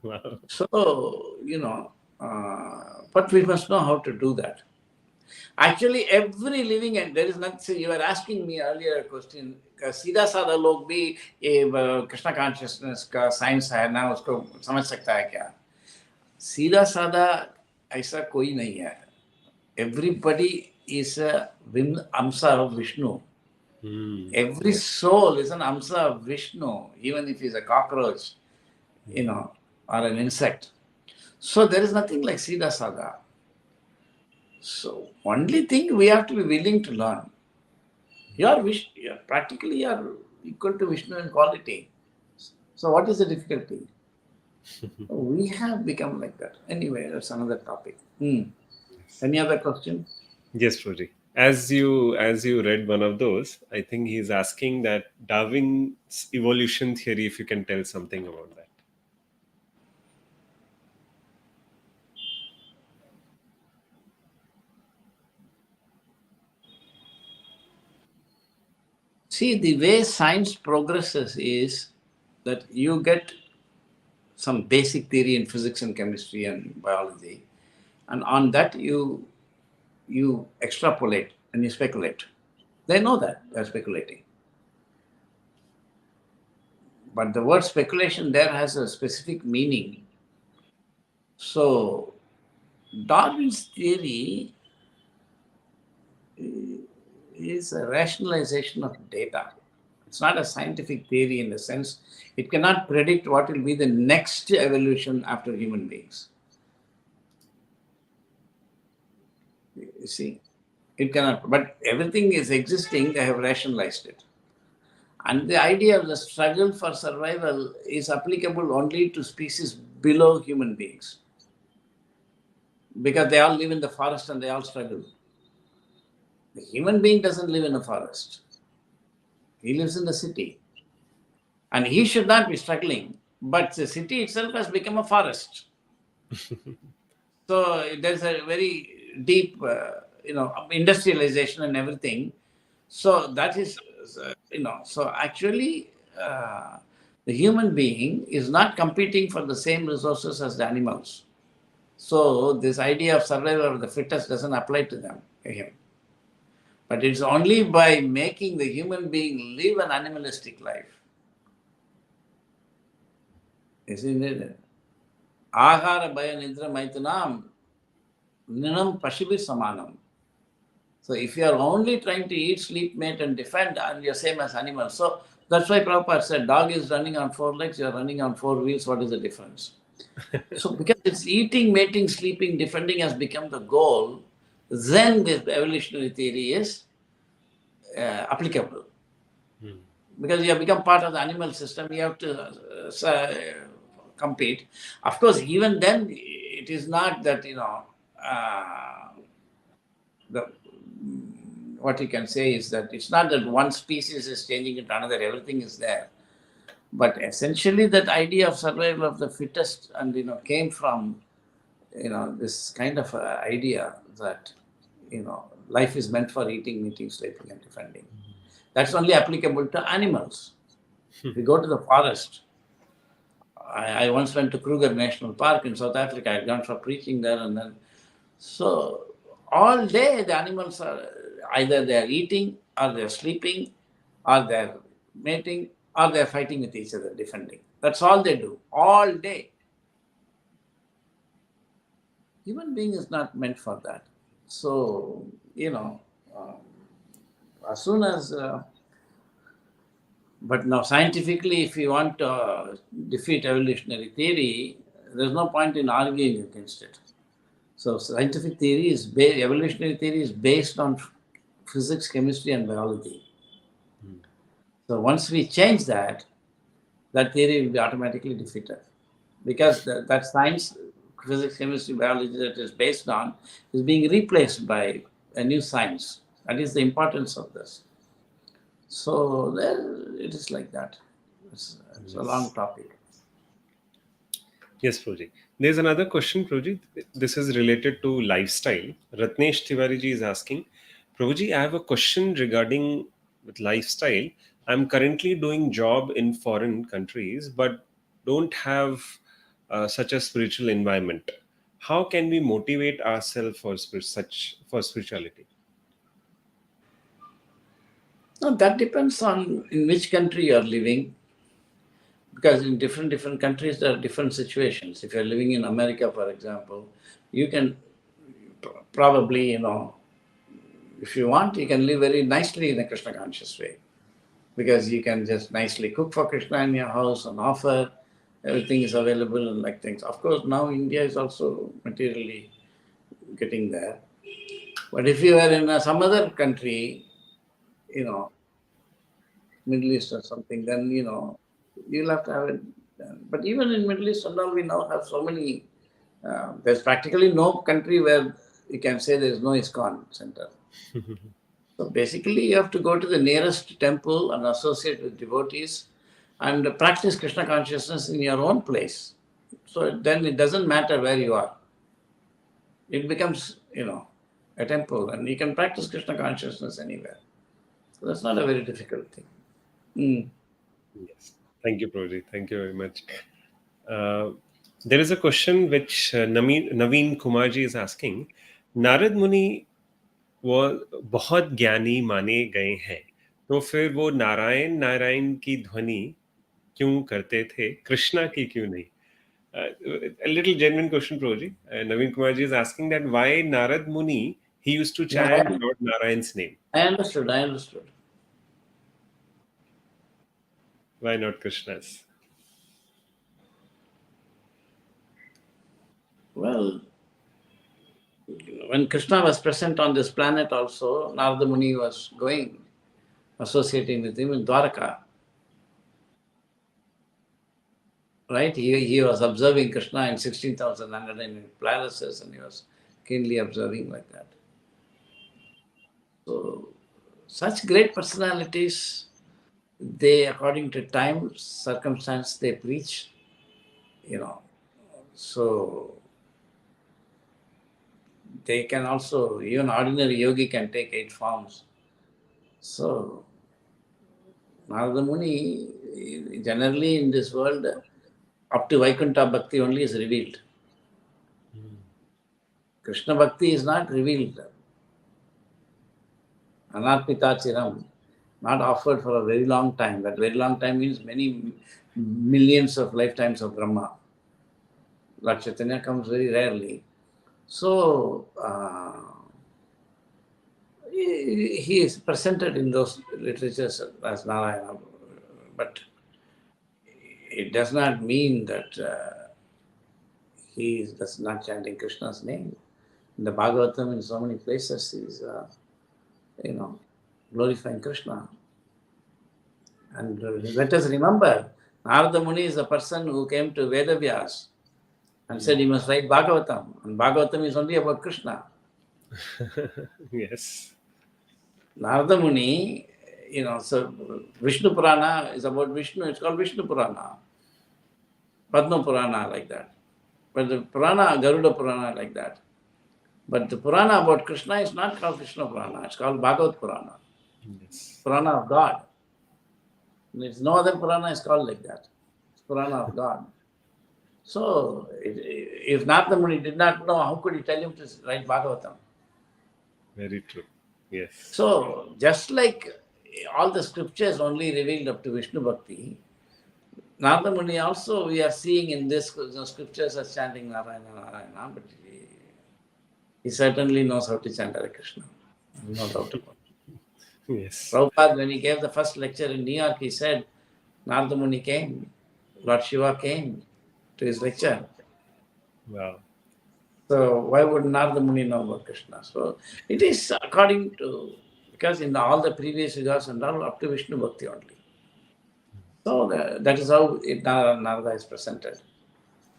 Speaker 1: Wow.
Speaker 2: So, but we must know how to do that. Actually, every living, and there is nothing, you were asking me earlier a question, सीधा साधा लोग भी ये Krishna consciousness का science है ना, उसको समझ सकता है क्या? सीधा साधा ऐसा कोई नहीं है. Everybody is a amsa of Vishnu. Every soul is an amsa of Vishnu, even if he's a cockroach, or an insect. So there is nothing like Siddha Sada. So only thing we have to be willing to learn. Practically you are equal to Vishnu in quality. So what is the difficulty? We have become like that. Anyway, that's another topic. Any other question?
Speaker 1: Yes, Prabhuji. As you read one of those, I think he's asking that Darwin's evolution theory, if you can tell something about that.
Speaker 2: See, the way science progresses is that you get some basic theory in physics and chemistry and biology, and on that you extrapolate and you speculate. They know that they're speculating. But the word speculation there has a specific meaning. So Darwin's theory is a rationalization of data. It's not a scientific theory in the sense it cannot predict what will be the next evolution after human beings. You see, it cannot, but everything is existing, they have rationalized it. And the idea of the struggle for survival is applicable only to species below human beings, because they all live in the forest and they all struggle. The human being doesn't live in a forest. He lives in the city. And he should not be struggling. But the city itself has become a forest. So there's a very deep, industrialization and everything. So that is, so actually the human being is not competing for the same resources as the animals. So this idea of survival of the fittest doesn't apply to them, him. But it's only by making the human being live an animalistic life. Isn't it? Ahara bhaya nidra maitunam ninam pashibir samanam. So if you are only trying to eat, sleep, mate and defend, and you're same as animals. So that's why Prabhupada said, dog is running on 4 legs, you're running on 4 wheels, what is the difference? So because it's eating, mating, sleeping, defending has become the goal, then this evolutionary theory is applicable. Because you have become part of the animal system, you have to compete. Of course, even then, it is not that, what you can say is that it's not that one species is changing into another, everything is there. But essentially that idea of survival of the fittest and, came from, this kind of idea that, life is meant for eating, meeting, sleeping and defending. That's only applicable to animals. If you go to the forest, I once went to Kruger National Park in South Africa. I had gone for preaching there, and then so all day the animals are either they are eating or they are sleeping or they are mating or they are fighting with each other, defending. That's all they do all day. Human being is not meant for that. So as soon as but now scientifically, if you want to defeat evolutionary theory, there's no point in arguing against it. So scientific theory is evolutionary theory is based on physics, chemistry and biology. So once we change that, that theory will be automatically defeated. Because that science, physics, chemistry, biology that is based on is being replaced by a new science. That is the importance of this. So there it is like that. It's a long topic.
Speaker 1: Yes, Prabhuji. There's another question, Prabhuji. This is related to lifestyle. Ratnesh Tiwari ji is asking, Prabhuji, I have a question regarding with lifestyle. I'm currently doing job in foreign countries, but don't have such a spiritual environment. How can we motivate ourselves for spirituality?
Speaker 2: No, that depends on in which country you are living. Because in different countries, there are different situations. If you're living in America, for example, you can probably, if you want, you can live very nicely in a Krishna conscious way. Because you can just nicely cook for Krishna in your house and offer. Everything is available and like things. Of course, now India is also materially getting there. But if you are in some other country, Middle East or something, then, you'll have to have it done. But even in Middle East and all, we now have so many, there's practically no country where you can say there is no ISKCON center. So basically, you have to go to the nearest temple and associate with devotees and practice Krishna consciousness in your own place. So then it doesn't matter where you are. It becomes, a temple, and you can practice Krishna consciousness anywhere. So that's not a very difficult thing.
Speaker 1: Yes. Thank you, Prabhuji. Thank you very much. There is a question which Naveen Kumarji is asking. Narad मुनि वो बहुत ज्ञानी माने गए हैं, तो फिर वो नारायण नारायण की ध्वनि क्यों करते थे, कृष्णा की क्यों नहीं? A little genuine question, Proji. Naveen Kumarji is asking that why Narad Muni, he used to
Speaker 2: Yeah,
Speaker 1: chant Lord Narayan's name.
Speaker 2: I understood.
Speaker 1: Why not Krishna's?
Speaker 2: Well, when Krishna was present on this planet also, Narada Muni was going, associating with him in Dwaraka. Right? He was observing Krishna in 16,100 palaces, and he was keenly observing like that. So, such great personalities, they, according to time, circumstance, they preach, So, they can also, even ordinary yogi can take 8 forms. So, Narada Muni, generally in this world, up to Vaikuntha Bhakti only is revealed. Krishna Bhakti is not revealed. Anarpita Chiram, not offered for a very long time. That very long time means many millions of lifetimes of Brahma. Lord Chaitanya comes very rarely. So, he is presented in those literatures as Narayana, but it does not mean that he does not chanting Krishna's name. In the Bhagavatam, in so many places, he is, glorifying Krishna. And let us remember, Narada Muni is the person who came to Vedavyas and said he must write Bhagavatam. And Bhagavatam is only about Krishna.
Speaker 1: Yes.
Speaker 2: Narada Muni, so Vishnu Purana is about Vishnu. It's called Vishnu Purana. Padma Purana like that. But the Purana, Garuda Purana like that. But the Purana about Krishna is not called Vishnu Purana. It's called Bhagavat Purana.
Speaker 1: Yes.
Speaker 2: Purana of God. There's no other Purana is called like that. It's Purana of God. So, if Narada Muni did not know, how could he tell him to write Bhagavatam?
Speaker 1: Very true. Yes.
Speaker 2: So, just like all the scriptures only revealed up to Vishnu Bhakti, Narada Muni also we are seeing in this scriptures as chanting Narayana, Narayana, but he certainly knows how to chant Hare Krishna. No doubt about it.
Speaker 1: Yes.
Speaker 2: Prabhupada, when he gave the first lecture in New York, he said, Narada Muni came, Lord Shiva came to his lecture.
Speaker 1: Wow.
Speaker 2: So why would Narada Muni know about Krishna? So it is according to, because in all the previous yugas and all, up to Vishnu Bhakti only. So that is how Narada is presented.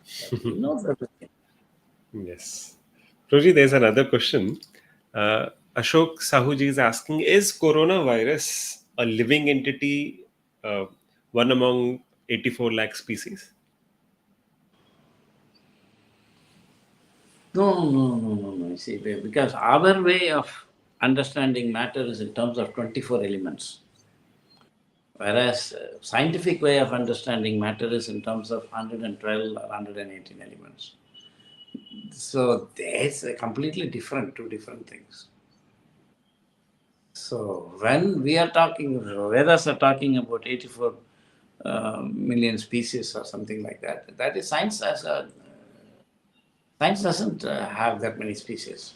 Speaker 2: He knows everything.
Speaker 1: Yes. Proji, there's another question. Ashok Sahuji is asking, is coronavirus a living entity, one among 84 lakh species?
Speaker 2: No. You see, because our way of understanding matter is in terms of 24 elements. Whereas scientific way of understanding matter is in terms of 112 or 118 elements. So it's completely different, two different things. So when we are talking, Vedas are talking about 84 million species or something like that, that is science science doesn't have that many species.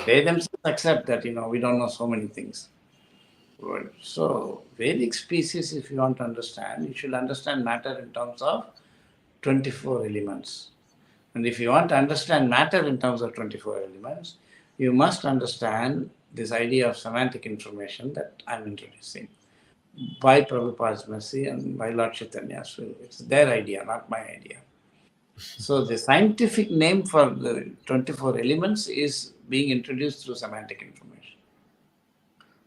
Speaker 2: They themselves accept that, we don't know so many things. So Vedic species, if you want to understand, you should understand matter in terms of 24 elements. And if you want to understand matter in terms of 24 elements, you must understand this idea of semantic information that I'm introducing by Prabhupada's mercy and by Lord Chaitanya's will. It's their idea, not my idea. So the scientific name for the 24 elements is being introduced through semantic information.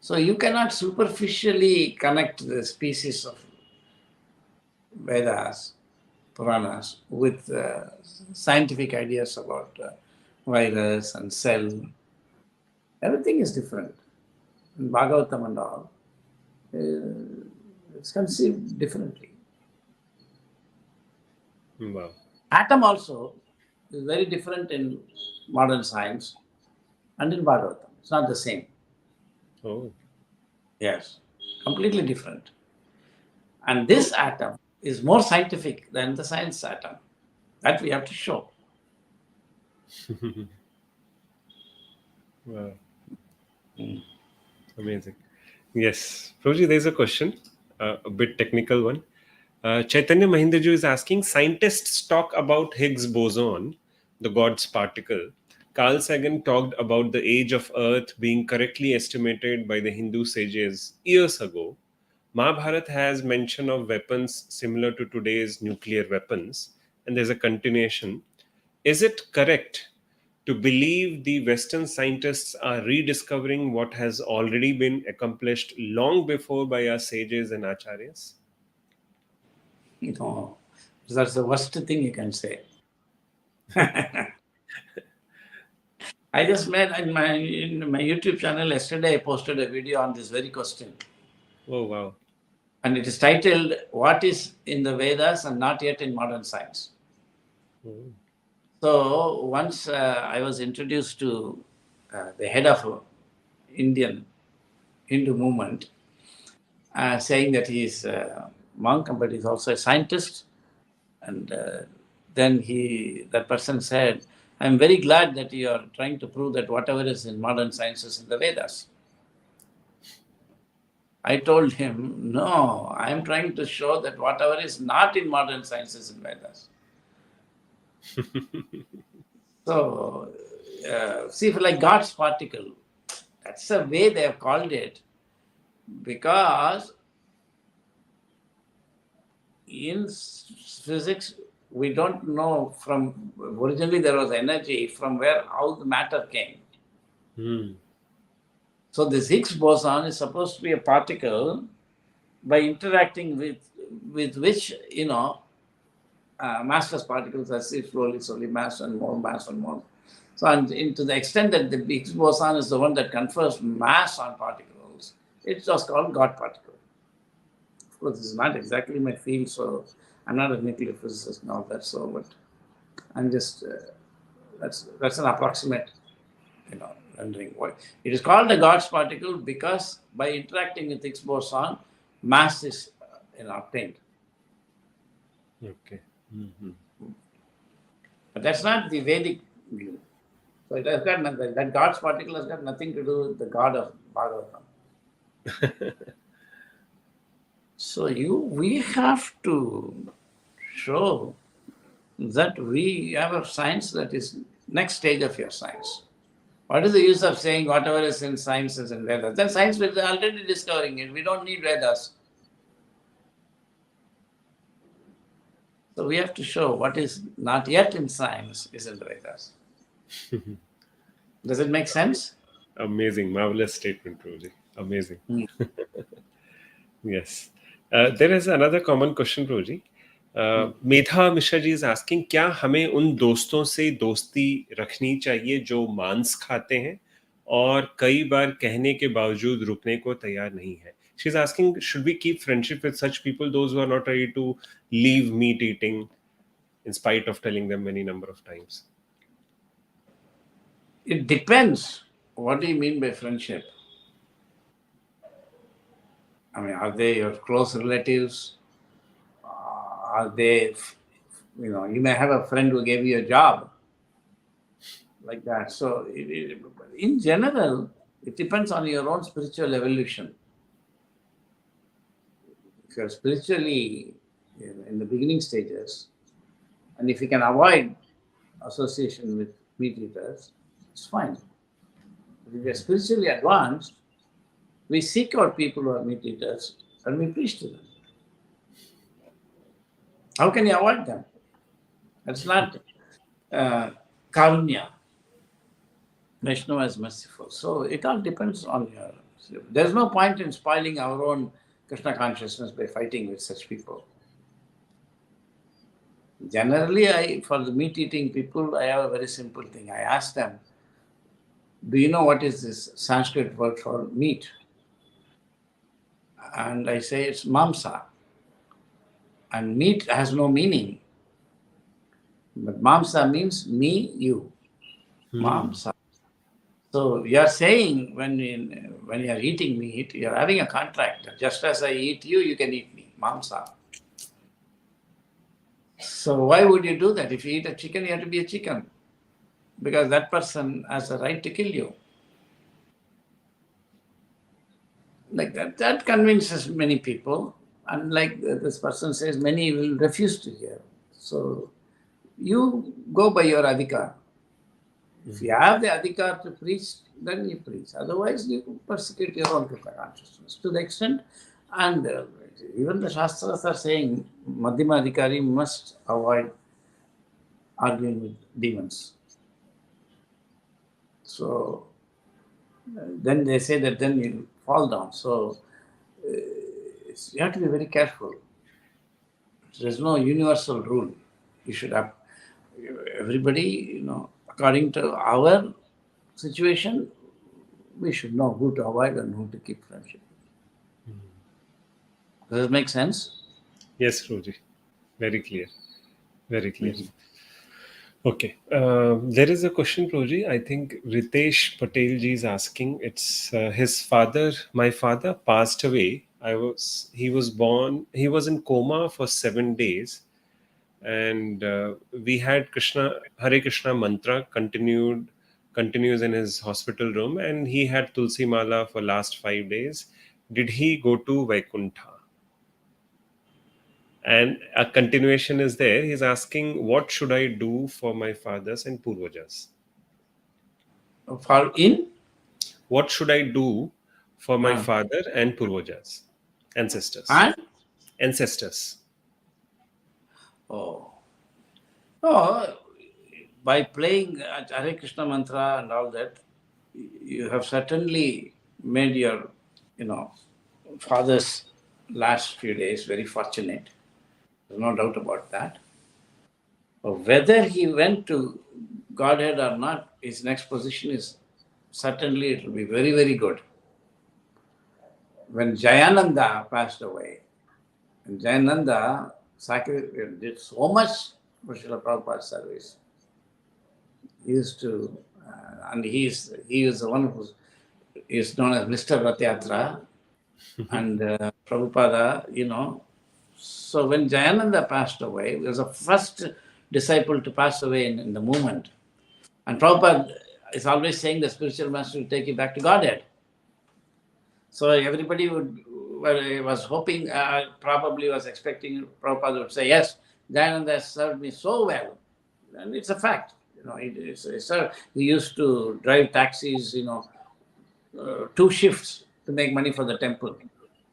Speaker 2: So you cannot superficially connect the species of Vedas, Puranas, with scientific ideas about virus and cell. Everything is different. In Bhagavatam and all, it's conceived differently.
Speaker 1: Wow.
Speaker 2: Atom also is very different in modern science and in Bhagavatam. It's not the same.
Speaker 1: Oh.
Speaker 2: Yes, completely different. And this atom is more scientific than the science atom. That we have to show.
Speaker 1: Wow. Amazing. Yes. Prabhuji, there's a question, a bit technical one. Chaitanya Mahindraju is asking, scientists talk about Higgs boson, the God's particle. Carl Sagan talked about the age of Earth being correctly estimated by the Hindu sages years ago. Mahabharata has mention of weapons similar to today's nuclear weapons, and there's a continuation. Is it correct to believe the Western scientists are rediscovering what has already been accomplished long before by our sages and acharyas?
Speaker 2: No, that's the worst thing you can say. I just made in my YouTube channel yesterday, I posted a video on this very question.
Speaker 1: Oh, wow.
Speaker 2: And it is titled, What is in the Vedas and Not Yet in Modern Science?
Speaker 1: Oh.
Speaker 2: So once I was introduced to the head of Indian Hindu movement, saying that he is a monk, but he's also a scientist. And then that person said, I'm very glad that you are trying to prove that whatever is in modern science is in the Vedas. I told him, no, I'm trying to show that whatever is not in modern science is in Vedas. So, see, for like God's particle, that's the way they have called it, because in physics, we don't know from, originally there was energy, from where, how the matter came. So this Higgs boson is supposed to be a particle by interacting with which, massless particles are slowly mass and more mass and more. So, and to the extent that the Higgs boson is the one that confers mass on particles, it's just called God particle. Of course, this is not exactly my field, so I'm not a nuclear physicist and all that. So, but I'm just that's an approximate, rendering. It is called the God's particle because by interacting with Higgs boson, mass is obtained.
Speaker 1: Okay.
Speaker 2: But that's not the Vedic view. So it has got nothing, that God's particle has got nothing to do with the God of Bhagavatam. So we have to show that we have a science that is next stage of your science. What is the use of saying whatever is in science is in Vedas? Then science is already discovering it. We don't need Vedas. So we have to show what is not yet in science is in the Vedas. Does it make sense?
Speaker 1: Amazing, marvelous statement, Prabhuji. Amazing. Yes. There is another common question, Prabhuji. Medha Mishra ji is asking, क्या हमें उन दोस्तों से दोस्ती रखनी चाहिए जो मांस खाते हैं और कई बार कहने के बावजूद रुकने को तैयार नहीं है? She's asking, should we keep friendship with such people, those who are not ready to leave meat eating in spite of telling them many number of times?
Speaker 2: It depends. What do you mean by friendship? I mean, are they your close relatives? Are they, you may have a friend who gave you a job like that. So in general, it depends on your own spiritual evolution. If you're spiritually in the beginning stages, and if you can avoid association with meat eaters, it's fine. But if you're spiritually advanced, we seek out people who are meat eaters and we preach to them. How can you avoid them? That's not karunya. Vaishnava is merciful. So it all depends on your... There's no point in spoiling our own Krishna consciousness by fighting with such people. Generally, for the meat-eating people, I have a very simple thing. I ask them, do you know what is this Sanskrit word for meat? And I say it's mamsa. And meat has no meaning. But mamsa means me, you. Mamsa. So you are saying when you are eating meat, you are having a contract that just as I eat you, you can eat me. mamsa. So why would you do that? If you eat a chicken, you have to be a chicken, because that person has a right to kill you. Like that convinces many people, and like this person says, many will refuse to hear. So you go by your adhikar. If you have the adhikar to preach, then you preach. Otherwise, you persecute your own Krishna consciousness to the extent, and even the Shastras are saying, Madhyama Adhikari must avoid arguing with demons. So then they say that then you fall down. So you have to be very careful. There's no universal rule. You should have everybody, according to our situation, we should know who to avoid and who to keep friendship. Does it make sense?
Speaker 1: Yes, Roji. Very clear. Very clear. Okay. There is a question, Proji. I think Ritesh Patel ji is asking. It's his father. My father passed away. He was born. He was in coma for 7 days, and we had Hare Krishna mantra continues in his hospital room, and he had Tulsi Mala for last 5 days. Did he go to Vaikuntha? And a continuation is there. He's asking, what should I do for my fathers and purvajas?
Speaker 2: For in?
Speaker 1: What should I do for my father and purvajas? Ancestors.
Speaker 2: And?
Speaker 1: Ancestors.
Speaker 2: Oh, by playing Hare Krishna mantra and all that, you have certainly made your, father's last few days very fortunate. There's no doubt about that. Whether he went to Godhead or not, his next position is certainly, it will be very, very good. When Jayananda passed away, and Jayananda did so much for Srila Prabhupada's service. He used to, and he is the one who is known as Mr. Rath and Prabhupada, So when Jayananda passed away, he was the first disciple to pass away in the movement. And Prabhupada is always saying the spiritual master will take you back to Godhead. So everybody was hoping, probably was expecting Prabhupada would say, yes, Jayananda has served me so well. And it's a fact. He used to drive taxis, 2 shifts to make money for the temple.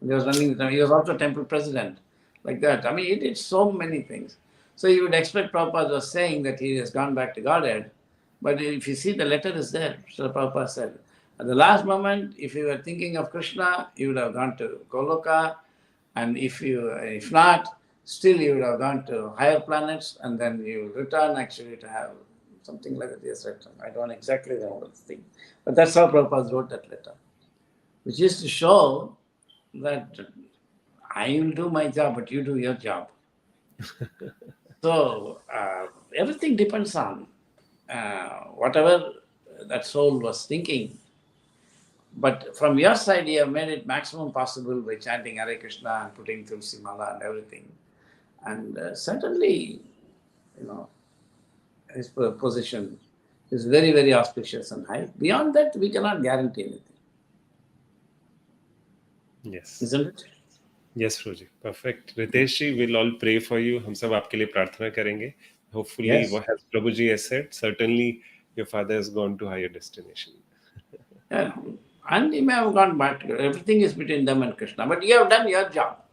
Speaker 2: He was also temple president, like that. I mean, he did so many things. So you would expect Prabhupada was saying that he has gone back to Godhead. But if you see, the letter is there. Srila Prabhupada said, at the last moment, if you were thinking of Krishna, you would have gone to Goloka. And if not, still you would have gone to higher planets, and then you return actually to have something like that. Yes, I don't exactly remember the thing. But that's how Prabhupada wrote that letter, which is to show that I will do my job, but you do your job. So everything depends on whatever that soul was thinking. But from your side, you have made it maximum possible by chanting Hare Krishna and putting Tulsi Mala and everything. And certainly, his position is very, very auspicious and high. Beyond that, we cannot guarantee anything.
Speaker 1: Yes.
Speaker 2: Isn't it?
Speaker 1: Yes, Roji. Perfect. Ritesh ji, we'll all pray for you. हम सब आपके लिए प्रार्थना करेंगे. Hopefully,
Speaker 2: Yes.
Speaker 1: as Prabhuji has said, certainly your father has gone to higher destination.
Speaker 2: Yeah. And he may have gone back. Everything is between them and Krishna. But you have done your job.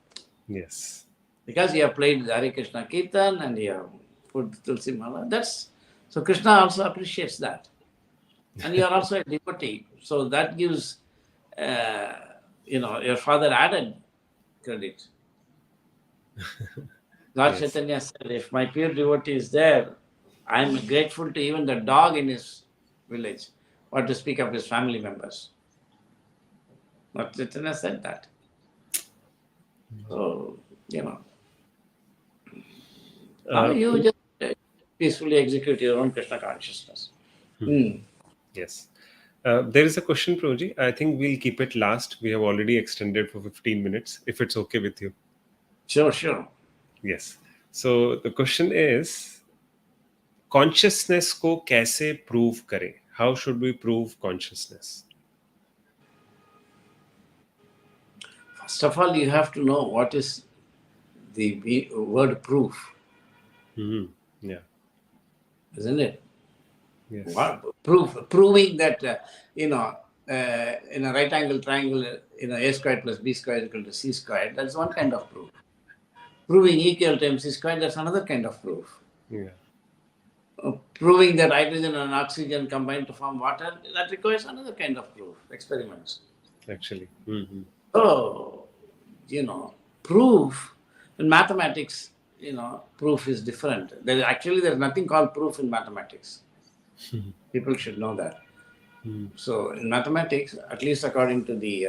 Speaker 1: Yes.
Speaker 2: Because you have played Hare Krishna Kirtan and you have put Tulsi Mala. So Krishna also appreciates that. And you are also a devotee. So that gives, your father added credit. Lord Chaitanya said, if my pure devotee is there, I am grateful to even the dog in his village, or to speak of his family members. Lord Chaitanya said that. So, now you just peacefully execute your own Krishna consciousness.
Speaker 1: Yes. There is a question, Proji. I think we'll keep it last. We have already extended for 15 minutes, if it's okay with you.
Speaker 2: Sure.
Speaker 1: Yes. So the question is, consciousness को कैसे prove करें? How should we prove consciousness?
Speaker 2: First of all, you have to know what is the word proof,
Speaker 1: Yeah.
Speaker 2: isn't it?
Speaker 1: Yes.
Speaker 2: What proving that in a right angle triangle, a squared plus b squared is equal to c squared. That's one kind of proof. Proving equal to mc squared, that's another kind of proof.
Speaker 1: Yeah.
Speaker 2: Proving that hydrogen and oxygen combine to form water, that requires another kind of proof, experiments.
Speaker 1: Actually.
Speaker 2: So, proof in mathematics, proof is different. There's nothing called proof in mathematics. People should know that. So in mathematics, at least according to the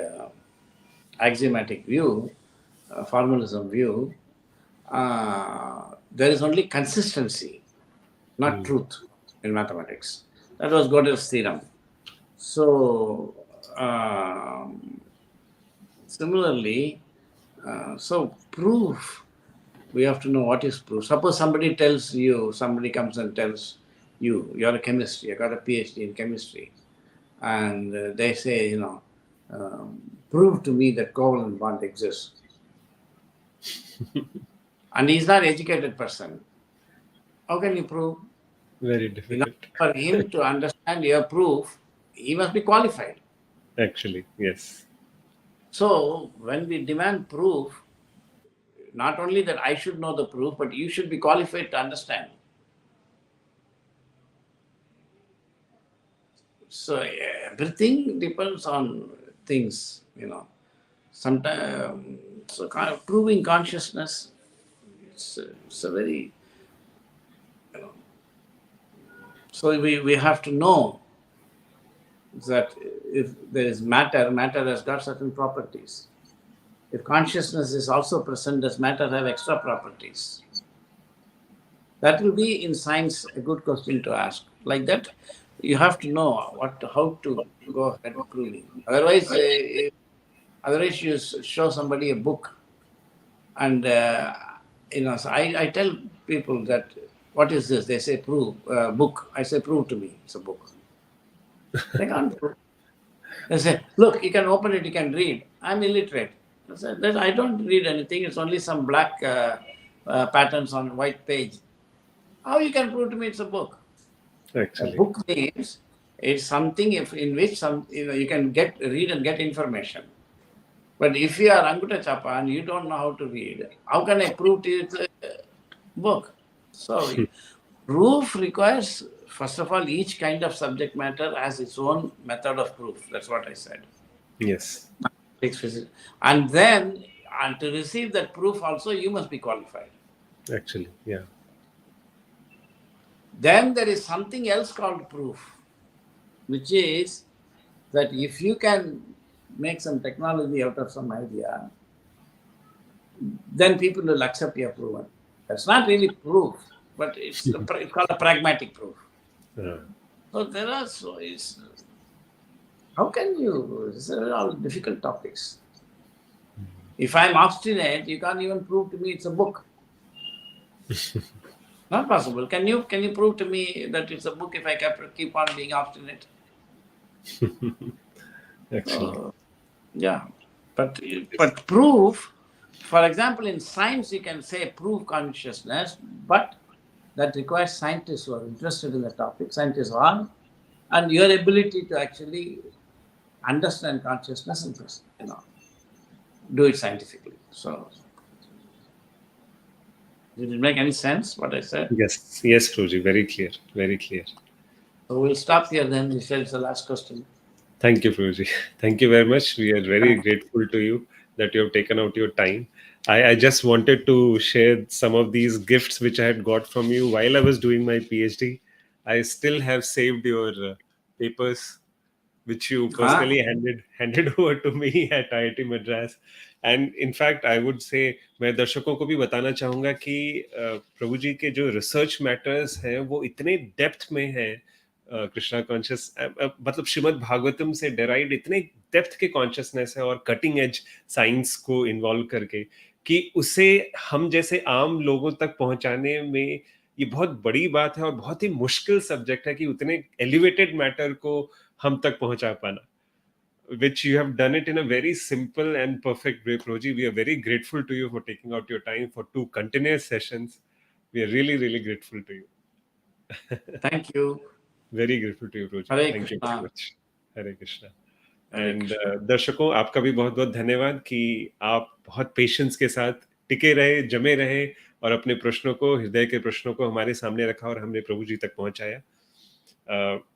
Speaker 2: axiomatic view, formalism view, there is only consistency, not truth in mathematics. That was Gödel's theorem. So similarly, so proof, we have to know what is proof. Suppose somebody comes and tells you, you're a chemist, you got a PhD in chemistry, and they say, prove to me that covalent bond exists. And he's not an educated person. How can you prove?
Speaker 1: Very difficult.
Speaker 2: For him to understand your proof, he must be qualified.
Speaker 1: Actually, yes.
Speaker 2: So when we demand proof, not only that I should know the proof, but you should be qualified to understand. So everything depends on things, Sometimes, so proving consciousness, it's a very, so we have to know that if there is matter has got certain properties. If consciousness is also present, does matter have extra properties? That will be in science a good question to ask. Like that, you have to know how to go ahead proving. Otherwise, you show somebody a book, and so I tell people that, what is this? They say prove book. I say prove to me. It's a book. They can't prove. They say, look, you can open it, you can read. I'm illiterate. I said, I don't read anything. It's only some black patterns on white page. How you can prove to me it's a book?
Speaker 1: Actually.
Speaker 2: A book means it's something in which you can read and get information. But if you are Anguta Chapa and you don't know how to read, how can I prove to you it's a book? So proof requires, first of all, each kind of subject matter has its own method of proof. That's what I said.
Speaker 1: Yes.
Speaker 2: And then, and to receive that proof also, you must be qualified.
Speaker 1: Actually, yeah.
Speaker 2: Then there is something else called proof, which is that if you can make some technology out of some idea, then people will accept your proven. That's not really proof, but it's called a pragmatic proof. So there are, how can you, these are all difficult topics. If I'm obstinate, you can't even prove to me it's a book. Not possible. Can you prove to me that it's a book if I keep on being obstinate?
Speaker 1: Actually.
Speaker 2: Yeah. But proof, for example, in science you can say prove consciousness, but that requires scientists who are interested in the topic, scientists are, and your ability to actually understand consciousness and do it scientifically. So, did it make any sense what I said?
Speaker 1: Yes, Prabhuji, very clear, very clear.
Speaker 2: So we'll stop here then. You said it's the last question.
Speaker 1: Thank you, Prabhuji. Thank you very much. We are very grateful to you that you have taken out your time. I just wanted to share some of these gifts which I had got from you while I was doing my PhD. I still have saved your papers, which you personally handed over to me at IIT Madras. And in fact, I would say, मैं दर्शकों को भी बताना चाहूँगा कि प्रभु जी के जो research matters हैं वो इतने डेप्थ में हैं, कृष्णा कॉन्शियस मतलब श्रीमद् भागवतम से डेराइव्ड इतने डेप्थ के कॉन्शियसनेस है और कटिंग एज साइंस को इन्वॉल्व करके कि उसे हम जैसे आम लोगों तक पहुंचाने में ये बहुत बड़ी बात है और बहुत ही मुश्किल सब्जेक्ट है कि उतने एलिवेटेड मैटर को हम तक पहुंचा पाना, which you have done it in a very simple and perfect way, Proji. We are very grateful to you for taking out your time for 2 continuous sessions. We are really, really grateful to you.
Speaker 2: Thank you.
Speaker 1: Very grateful to you, Proji.
Speaker 2: Hare
Speaker 1: Thank you very
Speaker 2: Krishna.
Speaker 1: much. Hare Krishna.
Speaker 2: Hare
Speaker 1: and
Speaker 2: Krishna.
Speaker 1: दर्शकों, आपका भी बहुत बहुत धन्यवाद कि आप बहुत patience के साथ टिके रहे, जमे रहे और अपने प्रश्नों को, हृदय के प्रश्नों को हमारे सामने रखा और हमने प्रभु जी तक पहुंचाया।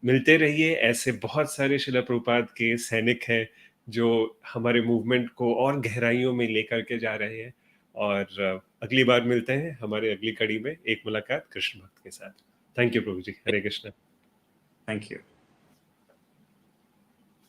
Speaker 1: मिलते रहिए, ऐसे बहुत सारे श्रील प्रभुपाद के सैनिक हैं जो हमारे मूवमेंट को और गहराइयों में लेकर के जा रहे हैं। और अगली बार मिलते हैं हमारे अगली कड़ी में एक मुलाकात कृष्ण भक्त के साथ। Thank you Prabhu ji. Hare Krishna.
Speaker 2: Thank you.